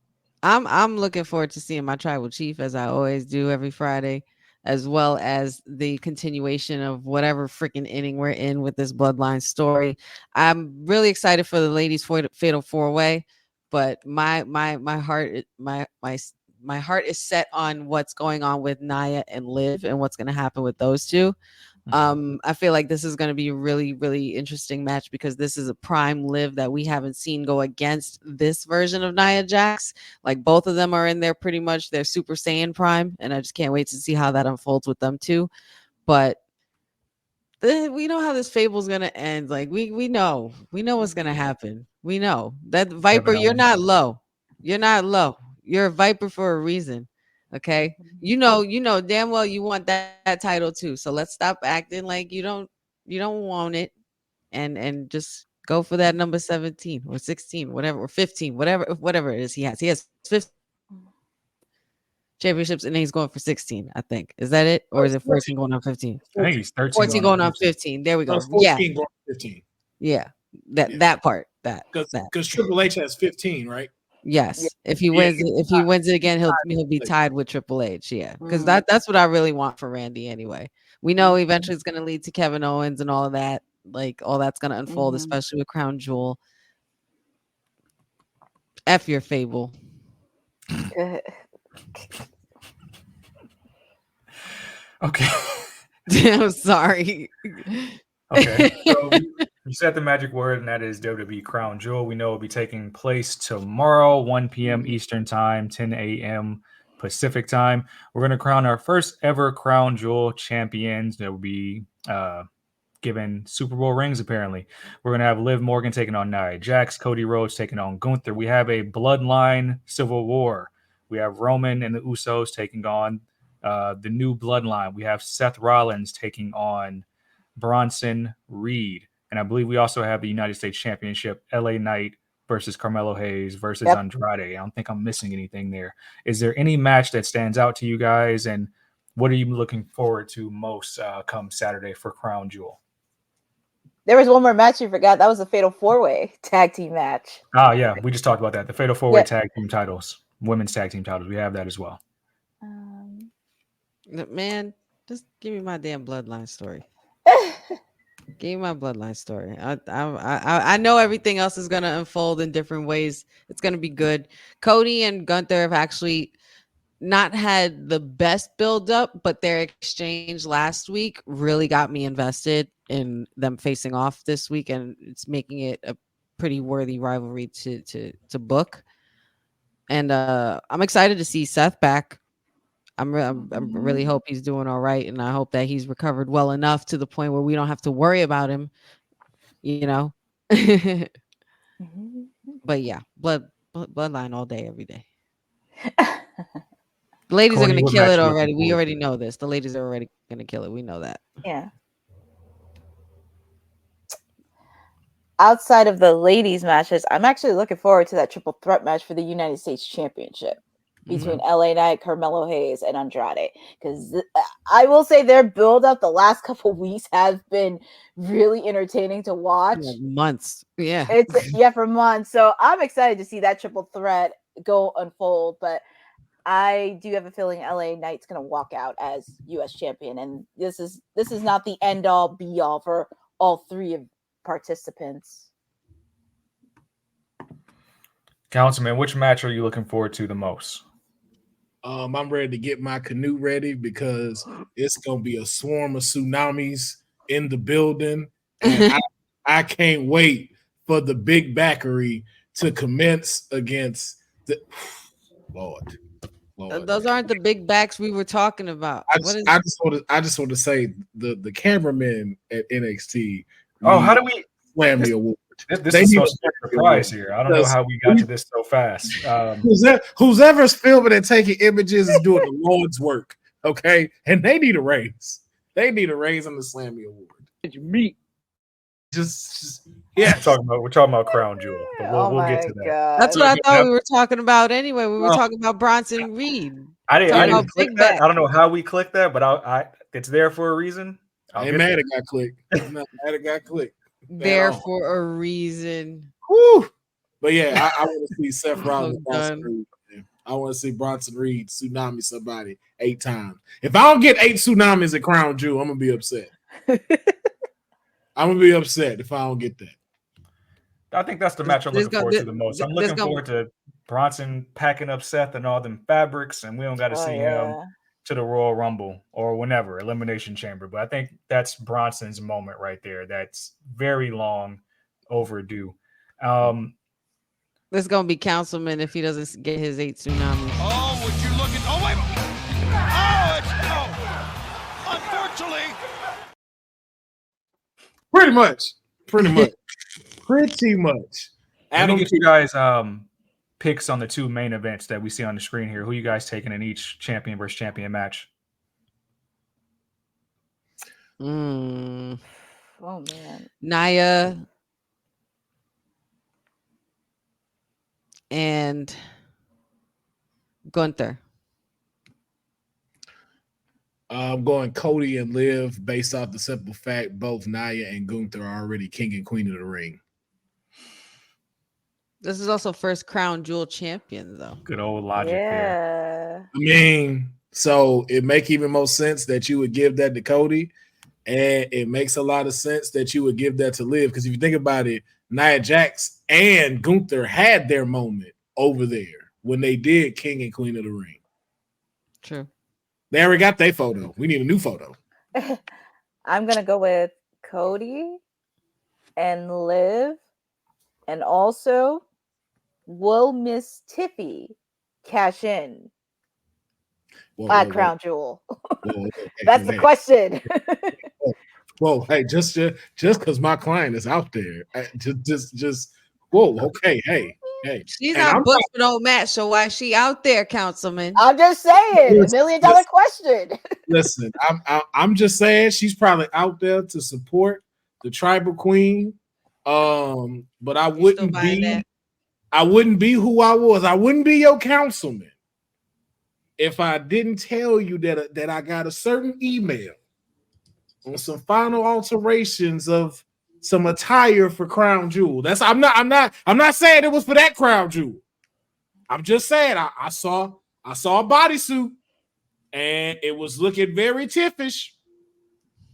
Speaker 6: I'm looking forward to seeing my tribal chief as I always do every Friday, as well as the continuation of whatever freaking inning we're in with this Bloodline story. I'm really excited for the ladies' fatal 4-way, but my heart is set on what's going on with Nia and Liv and what's going to happen with those two. I feel like this is going to be a really, really interesting match because this is a prime Liv that we haven't seen go against this version of Nia Jax. Like both of them are in there pretty much their Super Saiyan prime, and I just can't wait to see how that unfolds with them too. But We know how this fable's gonna end. Like we know what's gonna happen. We know that Viper, you're not low. You're not low. You're a Viper for a reason. Okay. You know damn well you want that title too. So let's stop acting like you don't want it and just go for that number 17 or 16, whatever, or 15, whatever it is he has. He has 15 championships and then he's going for 16, I think. Is that it? Or is it 14 going on 15?
Speaker 1: I think he's 13
Speaker 6: 14 going on 15. There we go.
Speaker 7: 14
Speaker 6: Yeah.
Speaker 7: going on 15.
Speaker 6: Yeah. That part.
Speaker 7: Because Triple H has 15, right?
Speaker 6: Yes. Yeah. If he wins it again, he'll be tied with Triple H. Yeah. Because that's what I really want for Randy anyway. We know eventually it's gonna lead to Kevin Owens and all of that. Like all that's gonna unfold, especially with Crown Jewel. F your fable.
Speaker 1: Okay.
Speaker 6: I'm sorry.
Speaker 1: Okay. So you said the magic word, and that is WWE Crown Jewel. We know it will be taking place tomorrow, 1 p.m. Eastern Time, 10 a.m. Pacific Time. We're going to crown our first ever Crown Jewel champions. That will be given Super Bowl rings, apparently. We're going to have Liv Morgan taking on Nia Jax, Cody Rhodes taking on Gunther. We have a bloodline civil war. We have Roman and the Usos taking on the new bloodline. We have Seth Rollins taking on Bronson Reed. And I believe we also have the United States Championship, LA Knight versus Carmelo Hayes versus Andrade. I don't think I'm missing anything there. Is there any match that stands out to you guys? And what are you looking forward to most come Saturday for Crown Jewel?
Speaker 5: There was one more match you forgot. That was a Fatal 4-Way tag team match.
Speaker 1: Ah, yeah. We just talked about that. The Fatal 4-Way tag team titles, women's tag team titles. We have that as well.
Speaker 6: Man, just give me my damn bloodline story. Give me my bloodline story. I know everything else is going to unfold in different ways. It's going to be good. Cody and Gunther have actually not had the best build up, but their exchange last week really got me invested in them facing off this week, and it's making it a pretty worthy rivalry to book. And I'm excited to see Seth back. I really hope he's doing all right, and I hope that he's recovered well enough to the point where we don't have to worry about him, you know. But yeah, bloodline all day, every day. The ladies are going to kill it already. We already know this. The ladies are already going to kill it. We know that.
Speaker 5: Yeah. Outside of the ladies' matches, I'm actually looking forward to that triple threat match for the United States Championship between LA Knight, Carmelo Hayes, and Andrade. Because I will say their build-up the last couple weeks has been really entertaining to watch.
Speaker 6: Months. Yeah.
Speaker 5: For months. So I'm excited to see that triple threat go unfold. But I do have a feeling LA Knight's going to walk out as U.S. champion. And this is not the end-all, be-all for all three of participants.
Speaker 1: Councilman, which match are you looking forward to the most?
Speaker 7: I'm ready to get my canoe ready because it's gonna be a swarm of tsunamis in the building, and I can't wait for the big backery to commence against the Lord.
Speaker 6: Those aren't the big backs we were talking about.
Speaker 7: I just want to say the cameramen at NXT.
Speaker 1: Oh, how do we
Speaker 7: slam the award?
Speaker 1: This is so surprise here. I don't know how we got to this so fast.
Speaker 7: Whoever's filming and taking images is doing the Lord's work, okay? And they need a raise. They need a raise on the Slammy Award. Did you meet? Just yeah.
Speaker 1: We're talking about Crown Jewel. But we'll get to that.
Speaker 5: God.
Speaker 6: That's what I thought we were talking about anyway. We were talking about Bronson Reed.
Speaker 1: I didn't click that. I don't know how we clicked that, but it's there for a reason.
Speaker 7: I'm mad it got clicked. I'm not mad it got clicked.
Speaker 6: There for a reason.
Speaker 7: Woo. But yeah, I want to see Seth Rollins. I want to see Bronson Reed tsunami somebody 8 times. If I don't get 8 tsunamis at Crown Jewel, I'm gonna be upset. I'm gonna be upset if I don't get that.
Speaker 1: I think that's the match I'm looking forward to the most. I'm looking forward to Bronson packing up Seth and all them fabrics, and we don't got to see him to the Royal Rumble or whenever, Elimination Chamber. But I think that's Bronson's moment right there. That's very long overdue.
Speaker 6: This is going to be Councilman if he doesn't get his 8 tsunamis.
Speaker 8: Oh, would you look at... Oh, wait. Oh, it's... Oh. Unfortunately...
Speaker 7: Pretty much. Pretty much.
Speaker 1: Let me
Speaker 7: Adam,
Speaker 1: get you guys picks on the two main events that we see on the screen here. Who you guys taking in each champion versus champion match?
Speaker 5: Oh man.
Speaker 6: Nia and Gunther.
Speaker 7: I'm going Cody and Liv based off the simple fact both Nia and Gunther are already king and queen of the ring.
Speaker 6: This is also first crown jewel champion, though.
Speaker 1: Good old logic there.
Speaker 7: I mean, so it makes even more sense that you would give that to Cody, and it makes a lot of sense that you would give that to Liv, because if you think about it, Nia Jax and Gunther had their moment over there when they did king and queen of the ring.
Speaker 6: True.
Speaker 7: They already got their photo. We need a new photo.
Speaker 5: I'm gonna go with Cody and Liv, and also will Miss Tiffy cash in at Crown Jewel? That's the question.
Speaker 7: Whoa, hey, just because my client is out there, just whoa, okay, hey.
Speaker 6: She's not booked for no match, so why is she out there, Councilman?
Speaker 5: I'm just saying, $1 million question.
Speaker 7: Listen, I'm just saying she's probably out there to support the tribal queen. But I wouldn't be who I was. I wouldn't be your councilman if I didn't tell you that I got a certain email on some final alterations of some attire for Crown Jewel. I'm not saying it was for that Crown Jewel. I'm just saying I saw a bodysuit and it was looking very tiffish.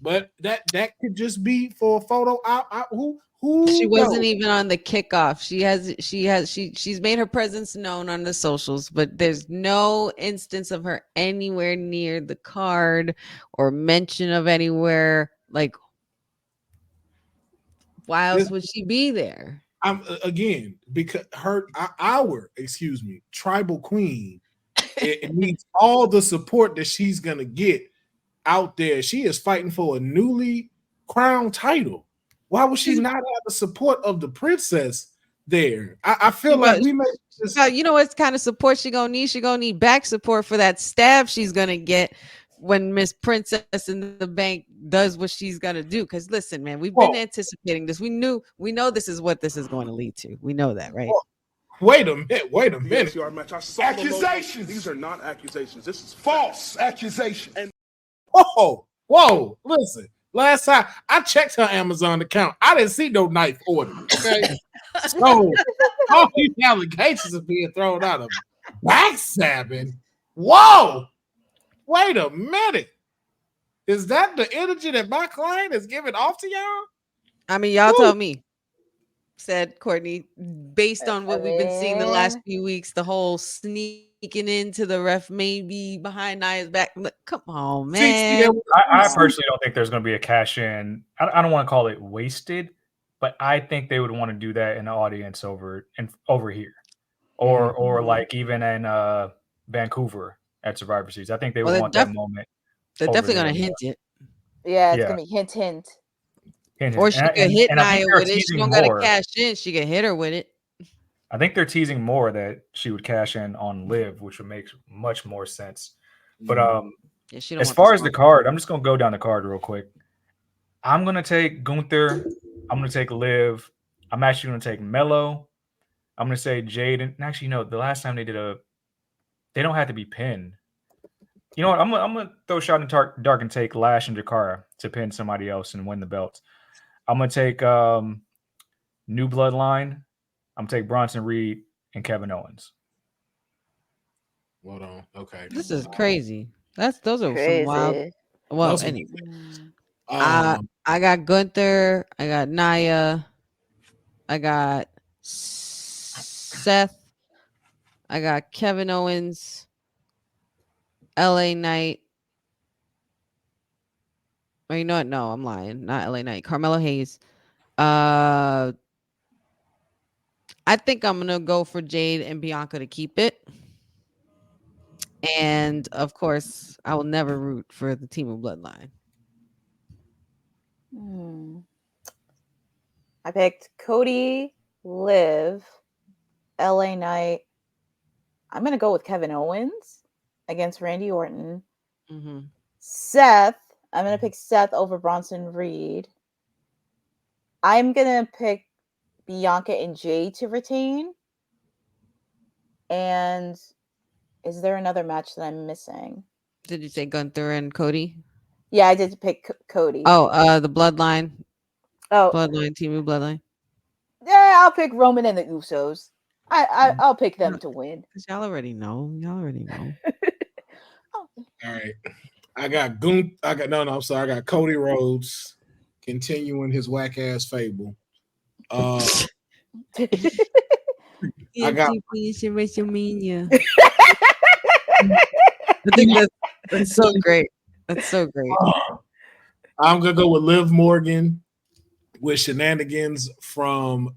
Speaker 7: But that could just be for a photo. Who
Speaker 6: she wasn't even on the kickoff. She's made her presence known on the socials, but there's no instance of her anywhere near the card or mention of anywhere. Like, why else would she be there?
Speaker 7: Again, because our tribal queen, it needs all the support that she's gonna get out there. She is fighting for a newly crowned title. Why would she not have the support of the princess there? I feel like we may just...
Speaker 6: You know what kind of support she gonna need? She gonna need back support for that stab she's gonna get when Miss Princess in the Bank does what she's gonna do. Because listen, man, we've been anticipating this. We know this is what this is going to lead to. We know that, right?
Speaker 7: Wait a minute.
Speaker 9: Accusations. These are not accusations. This is false accusations. And
Speaker 7: Whoa, listen. Last time I checked her Amazon account, I didn't see no knife order. Okay, so all these allegations are being thrown out of backstabbing. Whoa, wait a minute. Is that the energy that my client is giving off to y'all?
Speaker 6: I mean, y'all tell me, said Courtney, based on what we've been seeing the last few weeks, the whole sneaking into the ref, maybe behind Nia's back. Come on, man.
Speaker 1: I personally don't think there's going to be a cash in. I don't want to call it wasted, but I think they would want to do that in the audience over here, or like even in Vancouver at Survivor Series. I think they would want that moment.
Speaker 6: They're definitely going to hint it.
Speaker 5: Yeah, it's going to be hint.
Speaker 6: Or she could hit Nia with it. She don't got to cash in. She could hit her with it.
Speaker 1: I think they're teasing more that she would cash in on Liv, which would make much more sense. But as far as the card, I'm just going to go down the card real quick. I'm going to take Gunther. I'm going to take Liv. I'm actually going to take Mello. I'm going to say Jade. And actually, no, the last time they don't have to be pinned. You know what? I'm going to throw a shot in the dark and take Lash and Jakara to pin somebody else and win the belt. I'm going to take New Bloodline. I'm going to take Bronson Reed and Kevin Owens.
Speaker 7: Hold on. Okay.
Speaker 6: This is crazy. Those are
Speaker 5: crazy.
Speaker 6: some wild. Well, anyway. I got Gunther. I got Nia. I got Seth. I got Kevin Owens. LA Knight. Or you know what? No, I'm lying. Not LA Knight. Carmelo Hayes. I think I'm gonna go for Jade and Bianca to keep it. And of course, I will never root for the team of Bloodline.
Speaker 5: I picked Cody, Liv, LA Knight. I'm gonna go with Kevin Owens against Randy Orton.
Speaker 6: Mm-hmm.
Speaker 5: Seth. I'm gonna pick Seth over Bronson Reed. I'm gonna pick Bianca and Jay to retain. And is there another match that I'm missing?
Speaker 6: Did you say Gunther and Cody?
Speaker 5: Yeah, I did pick Cody.
Speaker 6: Oh, the Bloodline.
Speaker 5: Oh,
Speaker 6: Bloodline, Team Bloodline.
Speaker 5: yeah, I'll pick Roman and the Usos. I'll pick them to win.
Speaker 6: Y'all already know.
Speaker 5: Oh,
Speaker 7: All right. I got I'm sorry. I got Cody Rhodes continuing his whack ass fable. I got
Speaker 6: WrestleMania. I think that's so great. That's so great.
Speaker 7: I'm gonna go with Liv Morgan with shenanigans from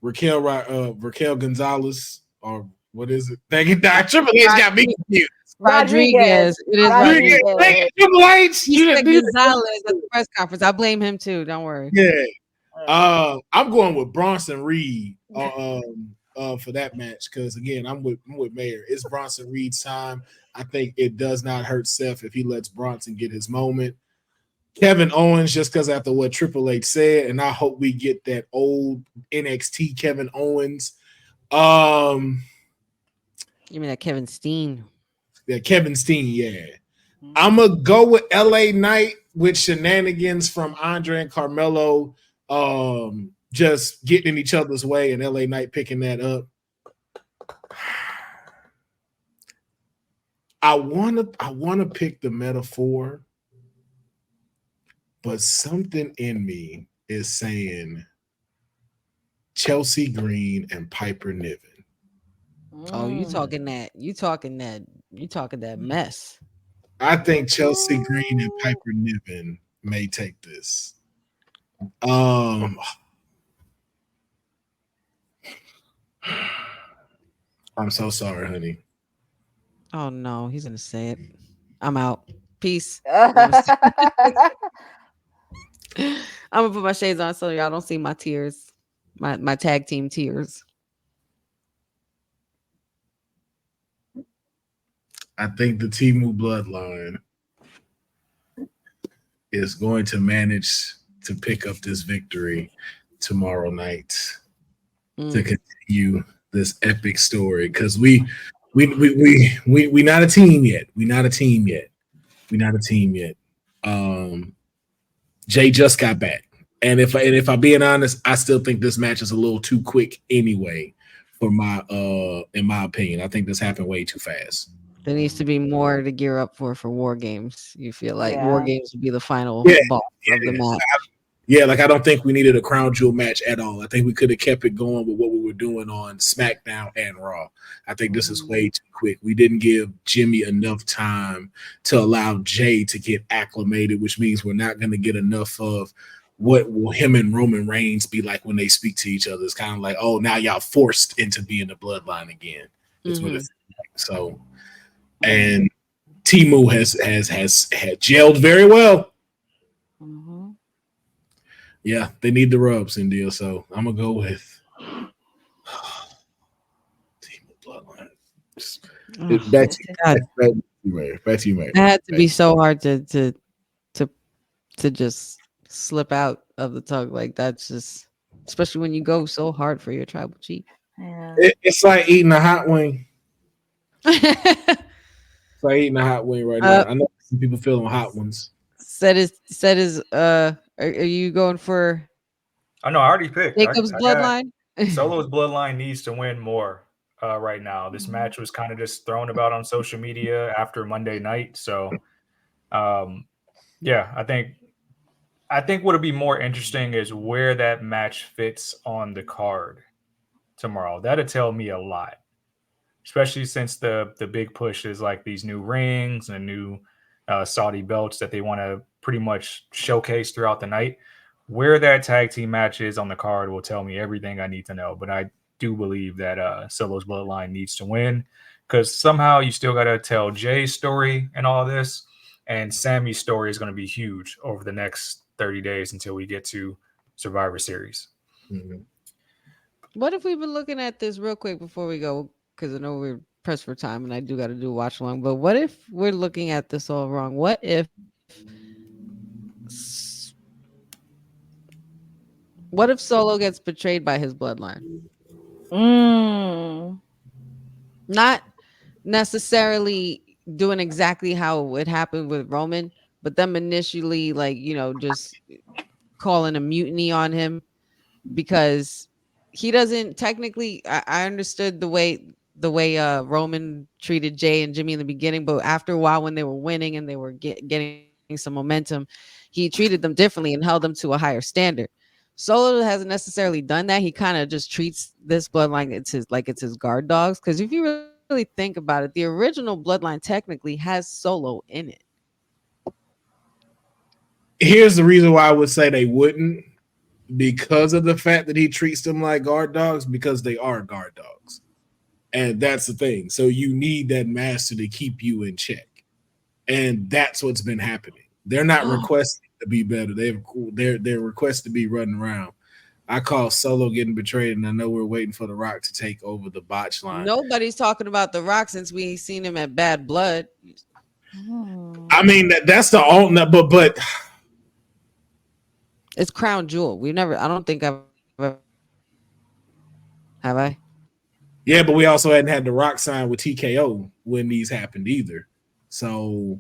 Speaker 7: Raquel Gonzalez, or what is it? Thank you, Triple H got me confused.
Speaker 6: Rodriguez. It is
Speaker 5: Rodriguez.
Speaker 6: Rodriguez.
Speaker 7: Triple H.
Speaker 6: He said Gonzalez at the press conference. I blame him too. Don't worry.
Speaker 7: Yeah. I'm going with Bronson Reed for that match because again, I'm with Mayor. It's Bronson Reed's time. I think it does not hurt Seth if he lets Bronson get his moment. Kevin Owens, just because after what Triple H said, and I hope we get that old NXT Kevin Owens.
Speaker 6: You mean that Kevin Steen?
Speaker 7: Yeah, Kevin Steen, yeah. I'm going to go with LA Knight with shenanigans from Andre and Carmelo just getting in each other's way and LA Knight picking that up. I wanna pick the metaphor, but something in me is saying Chelsea Green and Piper Niven.
Speaker 6: Oh, you talking that mess.
Speaker 7: I think Chelsea Green and Piper Niven may take this. I'm so sorry, honey.
Speaker 6: Oh no, he's gonna say it. I'm out. Peace.
Speaker 5: Oh.
Speaker 6: I'm gonna put my shades on so y'all don't see my tears. My tag team tears.
Speaker 7: I think the Temu bloodline is going to manage to pick up this victory tomorrow night to continue this epic story because we not a team yet. We're not a team yet. Jay just got back, and if I'm being honest, I still think this match is a little too quick anyway. For in my opinion, I think this happened way too fast.
Speaker 6: There needs to be more to gear up for War Games. You feel like War Games would be the final boss of the match.
Speaker 7: Yeah, like I don't think we needed a crown jewel match at all. I think we could have kept it going with what we were doing on SmackDown and Raw. I think this is way too quick. We didn't give Jimmy enough time to allow Jay to get acclimated, which means we're not going to get enough of what will him and Roman Reigns be like when they speak to each other. It's kind of like, oh, now y'all forced into being the bloodline again. That's what it's like. So, and Temu has gelled very well. Yeah, they need the rubs in deal. So I'm gonna go with Temu bloodline. Back to you, man.
Speaker 6: It had to be so hard to just slip out of the tongue. Like that's just, especially when you go so hard for your tribal chief.
Speaker 5: Yeah.
Speaker 7: It's like eating a hot wing. It's like eating a hot wing right now. I know some people feeling hot ones.
Speaker 6: Said is are you going for?
Speaker 1: I know I already picked
Speaker 6: Jacob's bloodline.
Speaker 1: Solo's bloodline needs to win more right now. This match was kind of just thrown about on social media after Monday night. So yeah, I think what'll be more interesting is where that match fits on the card tomorrow. That'll tell me a lot, especially since the big push is like these new rings and new Saudi belts that they want to pretty much showcase throughout the night. Where that tag team match is on the card will tell me everything I need to know. But I do believe that Solo's bloodline needs to win because somehow you still got to tell Jay's story and all this. And Sammy's story is going to be huge over the next 30 days until we get to Survivor Series.
Speaker 7: Mhm.
Speaker 6: What if we've been looking at this real quick before we go? Because I know we're pressed for time and I do got to do a watch along. But what if we're looking at this all wrong? What if Solo gets betrayed by his bloodline? Not necessarily doing exactly how it happened with Roman, but them initially, like, just calling a mutiny on him because he doesn't technically. I understood the way Roman treated Jay and Jimmy in the beginning, but after a while, when they were winning and they were getting some momentum, he treated them differently and held them to a higher standard. Solo hasn't necessarily done that. He kind of just treats this bloodline it's his guard dogs. Because if you really think about it, the original bloodline technically has Solo in it.
Speaker 7: Here's the reason why I would say they wouldn't, because of the fact that he treats them like guard dogs, because they are guard dogs. And that's the thing. So you need that master to keep you in check. And that's what's been happening. They're not requesting to be better. They're requesting to be running around. I call Solo getting betrayed, and I know we're waiting for The Rock to take over the botch line.
Speaker 6: Nobody's talking about The Rock since we seen him at Bad Blood.
Speaker 7: I mean, that's the only, but
Speaker 6: it's Crown Jewel. I don't think I've ever, have I?
Speaker 7: Yeah, but we also hadn't had The Rock sign with TKO when these happened either. So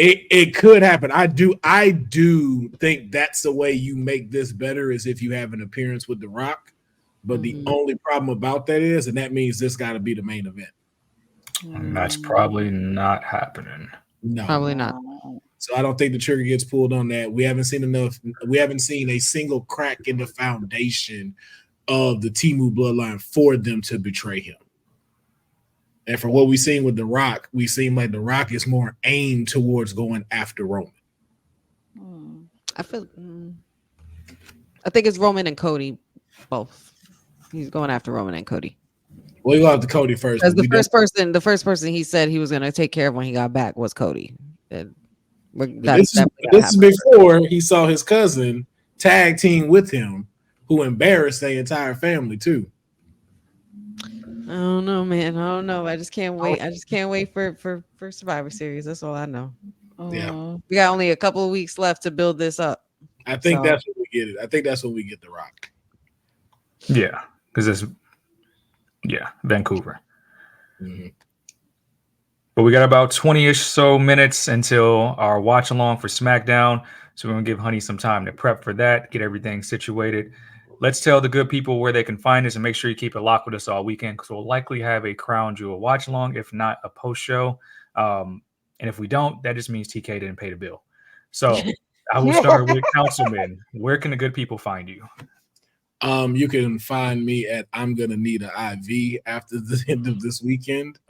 Speaker 7: it could happen. I do think that's the way you make this better, is if you have an appearance with The Rock. But the only problem about that is, and that means this got to be the main event.
Speaker 1: And that's probably not happening.
Speaker 7: No,
Speaker 6: probably not.
Speaker 7: So I don't think the trigger gets pulled on that. We haven't seen enough. We haven't seen a single crack in the foundation of the Temu bloodline for them to betray him. And for what we've seen with The Rock, we seem like The Rock is more aimed towards going after Roman.
Speaker 6: I think it's Roman and Cody both. He's going after Roman and Cody.
Speaker 7: Well, you go after Cody first.
Speaker 6: Because the first person he said he was going to take care of when he got back was Cody.
Speaker 7: This is before he saw his cousin tag team with him, who embarrassed their entire family too.
Speaker 6: I don't know, man. I don't know. I just can't wait. I just can't wait for Survivor Series. That's all I know.
Speaker 7: Yeah,
Speaker 6: we got only a couple of weeks left to build this up.
Speaker 7: I think that's when we get it. I think that's when we get The Rock.
Speaker 1: Yeah, because it's Vancouver. But we got about 20-ish so minutes until our watch along for SmackDown. So we're going to give Honey some time to prep for that, get everything situated. Let's tell the good people where they can find us, and make sure you keep it locked with us all weekend, because we'll likely have a Crown Jewel watch along, if not a post show. And if we don't, that just means TK didn't pay the bill. So I will start with Councilman. Where can the good people find you?
Speaker 7: You can find me at I'm Gonna Need an IV after the end of this weekend.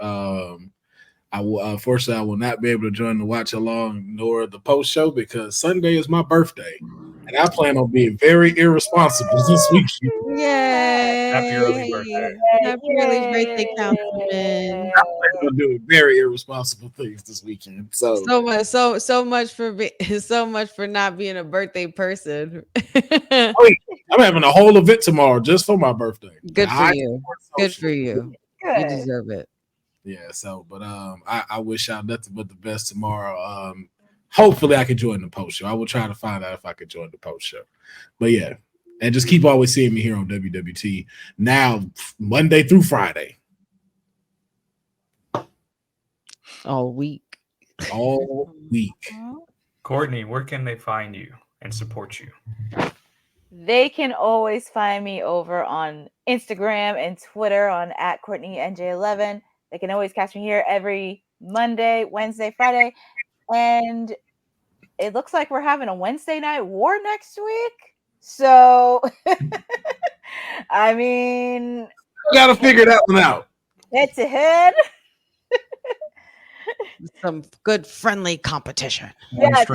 Speaker 7: I will, unfortunately, I will not be able to join the watch along nor the post show, because Sunday is my birthday, and I plan on being very irresponsible this weekend.
Speaker 6: Yay!
Speaker 1: Happy early birthday!
Speaker 6: Happy early birthday, Councilman!
Speaker 7: I plan on doing very irresponsible things this weekend. So
Speaker 6: much for not being a birthday person.
Speaker 7: I'm having a whole event tomorrow just for my birthday.
Speaker 6: Good for you. Good for you.
Speaker 5: Good.
Speaker 6: You deserve it.
Speaker 7: Yeah, so but I wish y'all nothing but the best tomorrow. Hopefully I can join the post show. I will try to find out if I could join the post show. But yeah, and just keep always seeing me here on WWT now, Monday through Friday.
Speaker 6: All week.
Speaker 7: All week.
Speaker 1: Courtney, where can they find you and support you?
Speaker 5: They can always find me over on Instagram and Twitter on @CourtneyNJ11. They can always catch me here every Monday, Wednesday, Friday. And it looks like we're having a Wednesday night war next week. So, I mean,
Speaker 7: you got to figure that one out.
Speaker 5: Head to head.
Speaker 6: Some good friendly competition.
Speaker 5: Yeah,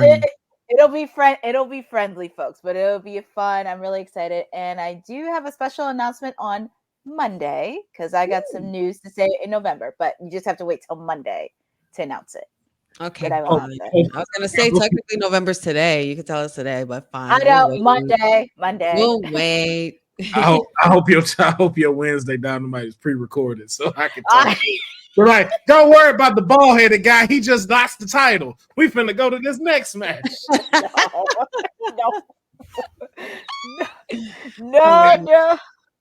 Speaker 5: it'll be friendly, folks, but it'll be fun. I'm really excited. And I do have a special announcement on Monday, because I got some news to say in November, but you just have to wait till Monday to announce it.
Speaker 6: Okay,
Speaker 5: But I
Speaker 6: fine.
Speaker 5: lost it.
Speaker 6: I was gonna say technically November's today. You could tell us today, but fine.
Speaker 5: I know,
Speaker 6: We'll
Speaker 5: Monday.
Speaker 6: We'll wait.
Speaker 7: I hope your Wednesday Dynamite is pre-recorded so I can talk. We're like, don't worry about the bald-headed guy. He just lost the title. We finna go to this next match.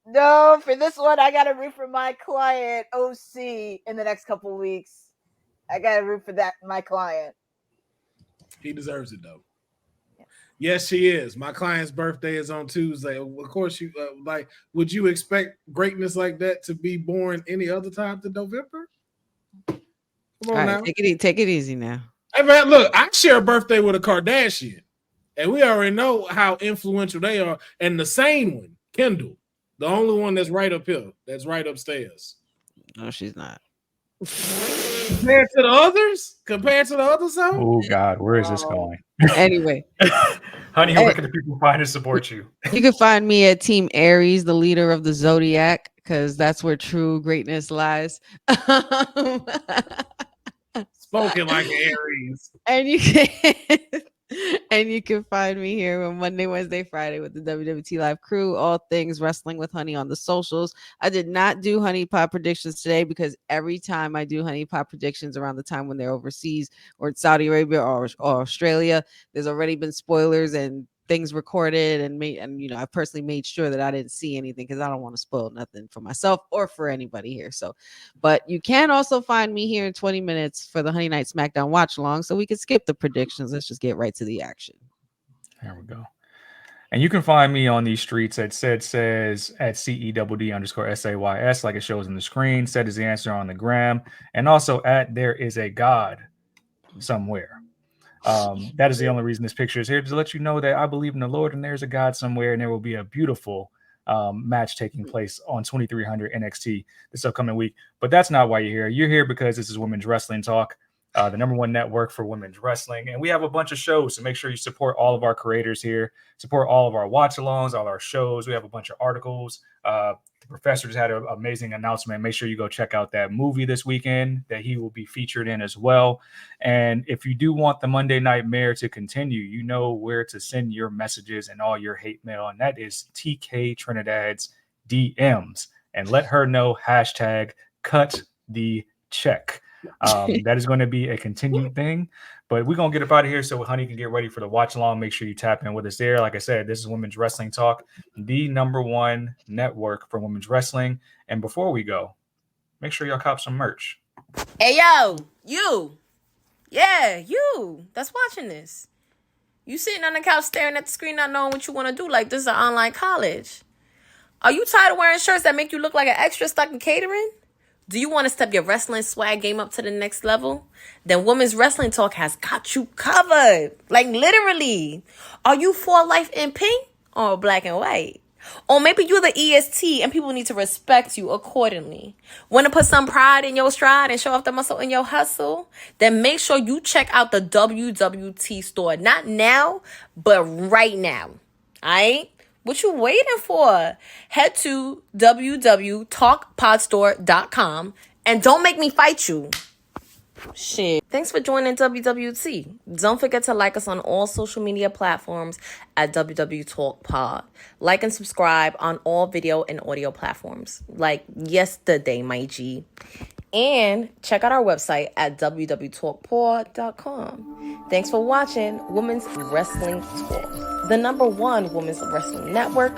Speaker 5: No. For this one, I gotta root for my client OC in the next couple weeks. I gotta root for my client.
Speaker 7: He deserves it though. Yes, she is. My client's birthday is on Tuesday. Of course, you would you expect greatness like that to be born any other time than November? Come on now.
Speaker 6: Take it easy now.
Speaker 7: Hey man, look, I share a birthday with a Kardashian, and we already know how influential they are. And the same one, Kendall, the only one that's right up here, that's right upstairs.
Speaker 6: No, she's not.
Speaker 7: Compared to the others,
Speaker 1: oh God, where is this going?
Speaker 6: Anyway,
Speaker 1: honey, where can the people find and support you?
Speaker 6: You can find me at Team Aries, the leader of the Zodiac, because that's where true greatness lies.
Speaker 7: Spoken like Aries.
Speaker 6: And you can find me here on Monday, Wednesday, Friday with the WWT Live crew, all things wrestling with Honey on the socials. I did not do Honey Pot predictions today because every time I do Honey Pot predictions around the time when they're overseas or in Saudi Arabia or Australia, there's already been spoilers and things recorded and I personally made sure that I didn't see anything because I don't want to spoil nothing for myself or for anybody here. So, but you can also find me here in 20 minutes for the Honey Night SmackDown watch along, so we can skip the predictions. Let's just get right to the action.
Speaker 1: There we go. And you can find me on these streets at says at CEWD_SAYS, like it shows on the screen. Said is the answer on the gram, and also at there is a God somewhere. That is the only reason this picture is here, to let you know that I believe in the Lord and there's a God somewhere, and there will be a beautiful match taking place on 2300 NXT this upcoming week. But that's not why you're here. You're here because this is Women's Wrestling Talk, the #1 network for women's wrestling. And we have a bunch of shows, so make sure you support all of our creators here, support all of our watch-alongs, all our shows. We have a bunch of articles. The professor just had an amazing announcement. Make sure you go check out that movie this weekend that he will be featured in as well. And if you do want the Monday Nightmare to continue, you know where to send your messages and all your hate mail. And that is TK Trinidad's DMs. And let her know #cut the check. That is going to be a continued thing. But we're going to get up out of here so Honey can get ready for the watch along. Make sure you tap in with us there. Like I said, this is Women's Wrestling Talk, the #1 network for women's wrestling. And before we go, make sure y'all cop some merch.
Speaker 3: Hey, yo, you. Yeah, you that's watching this. You sitting on the couch staring at the screen, not knowing what you want to do, like this is an online college. Are you tired of wearing shirts that make you look like an extra stuck in catering? Do you want to step your wrestling swag game up to the next level? Then Women's Wrestling Talk has got you covered. Like literally. Are you for life in pink or black and white? Or maybe you're the EST and people need to respect you accordingly. Want to put some pride in your stride and show off the muscle in your hustle? Then make sure you check out the WWT store. Not now, but right now. All right? What you waiting for? Head to www.talkpodstore.com and don't make me fight you. Shit. Thanks for joining WWT. Don't forget to like us on all social media platforms at WWTalkPod. Like and subscribe on all video and audio platforms like yesterday, my G. And check out our website at www.talkpod.com. Thanks for watching Women's Wrestling Talk, the #1 women's wrestling network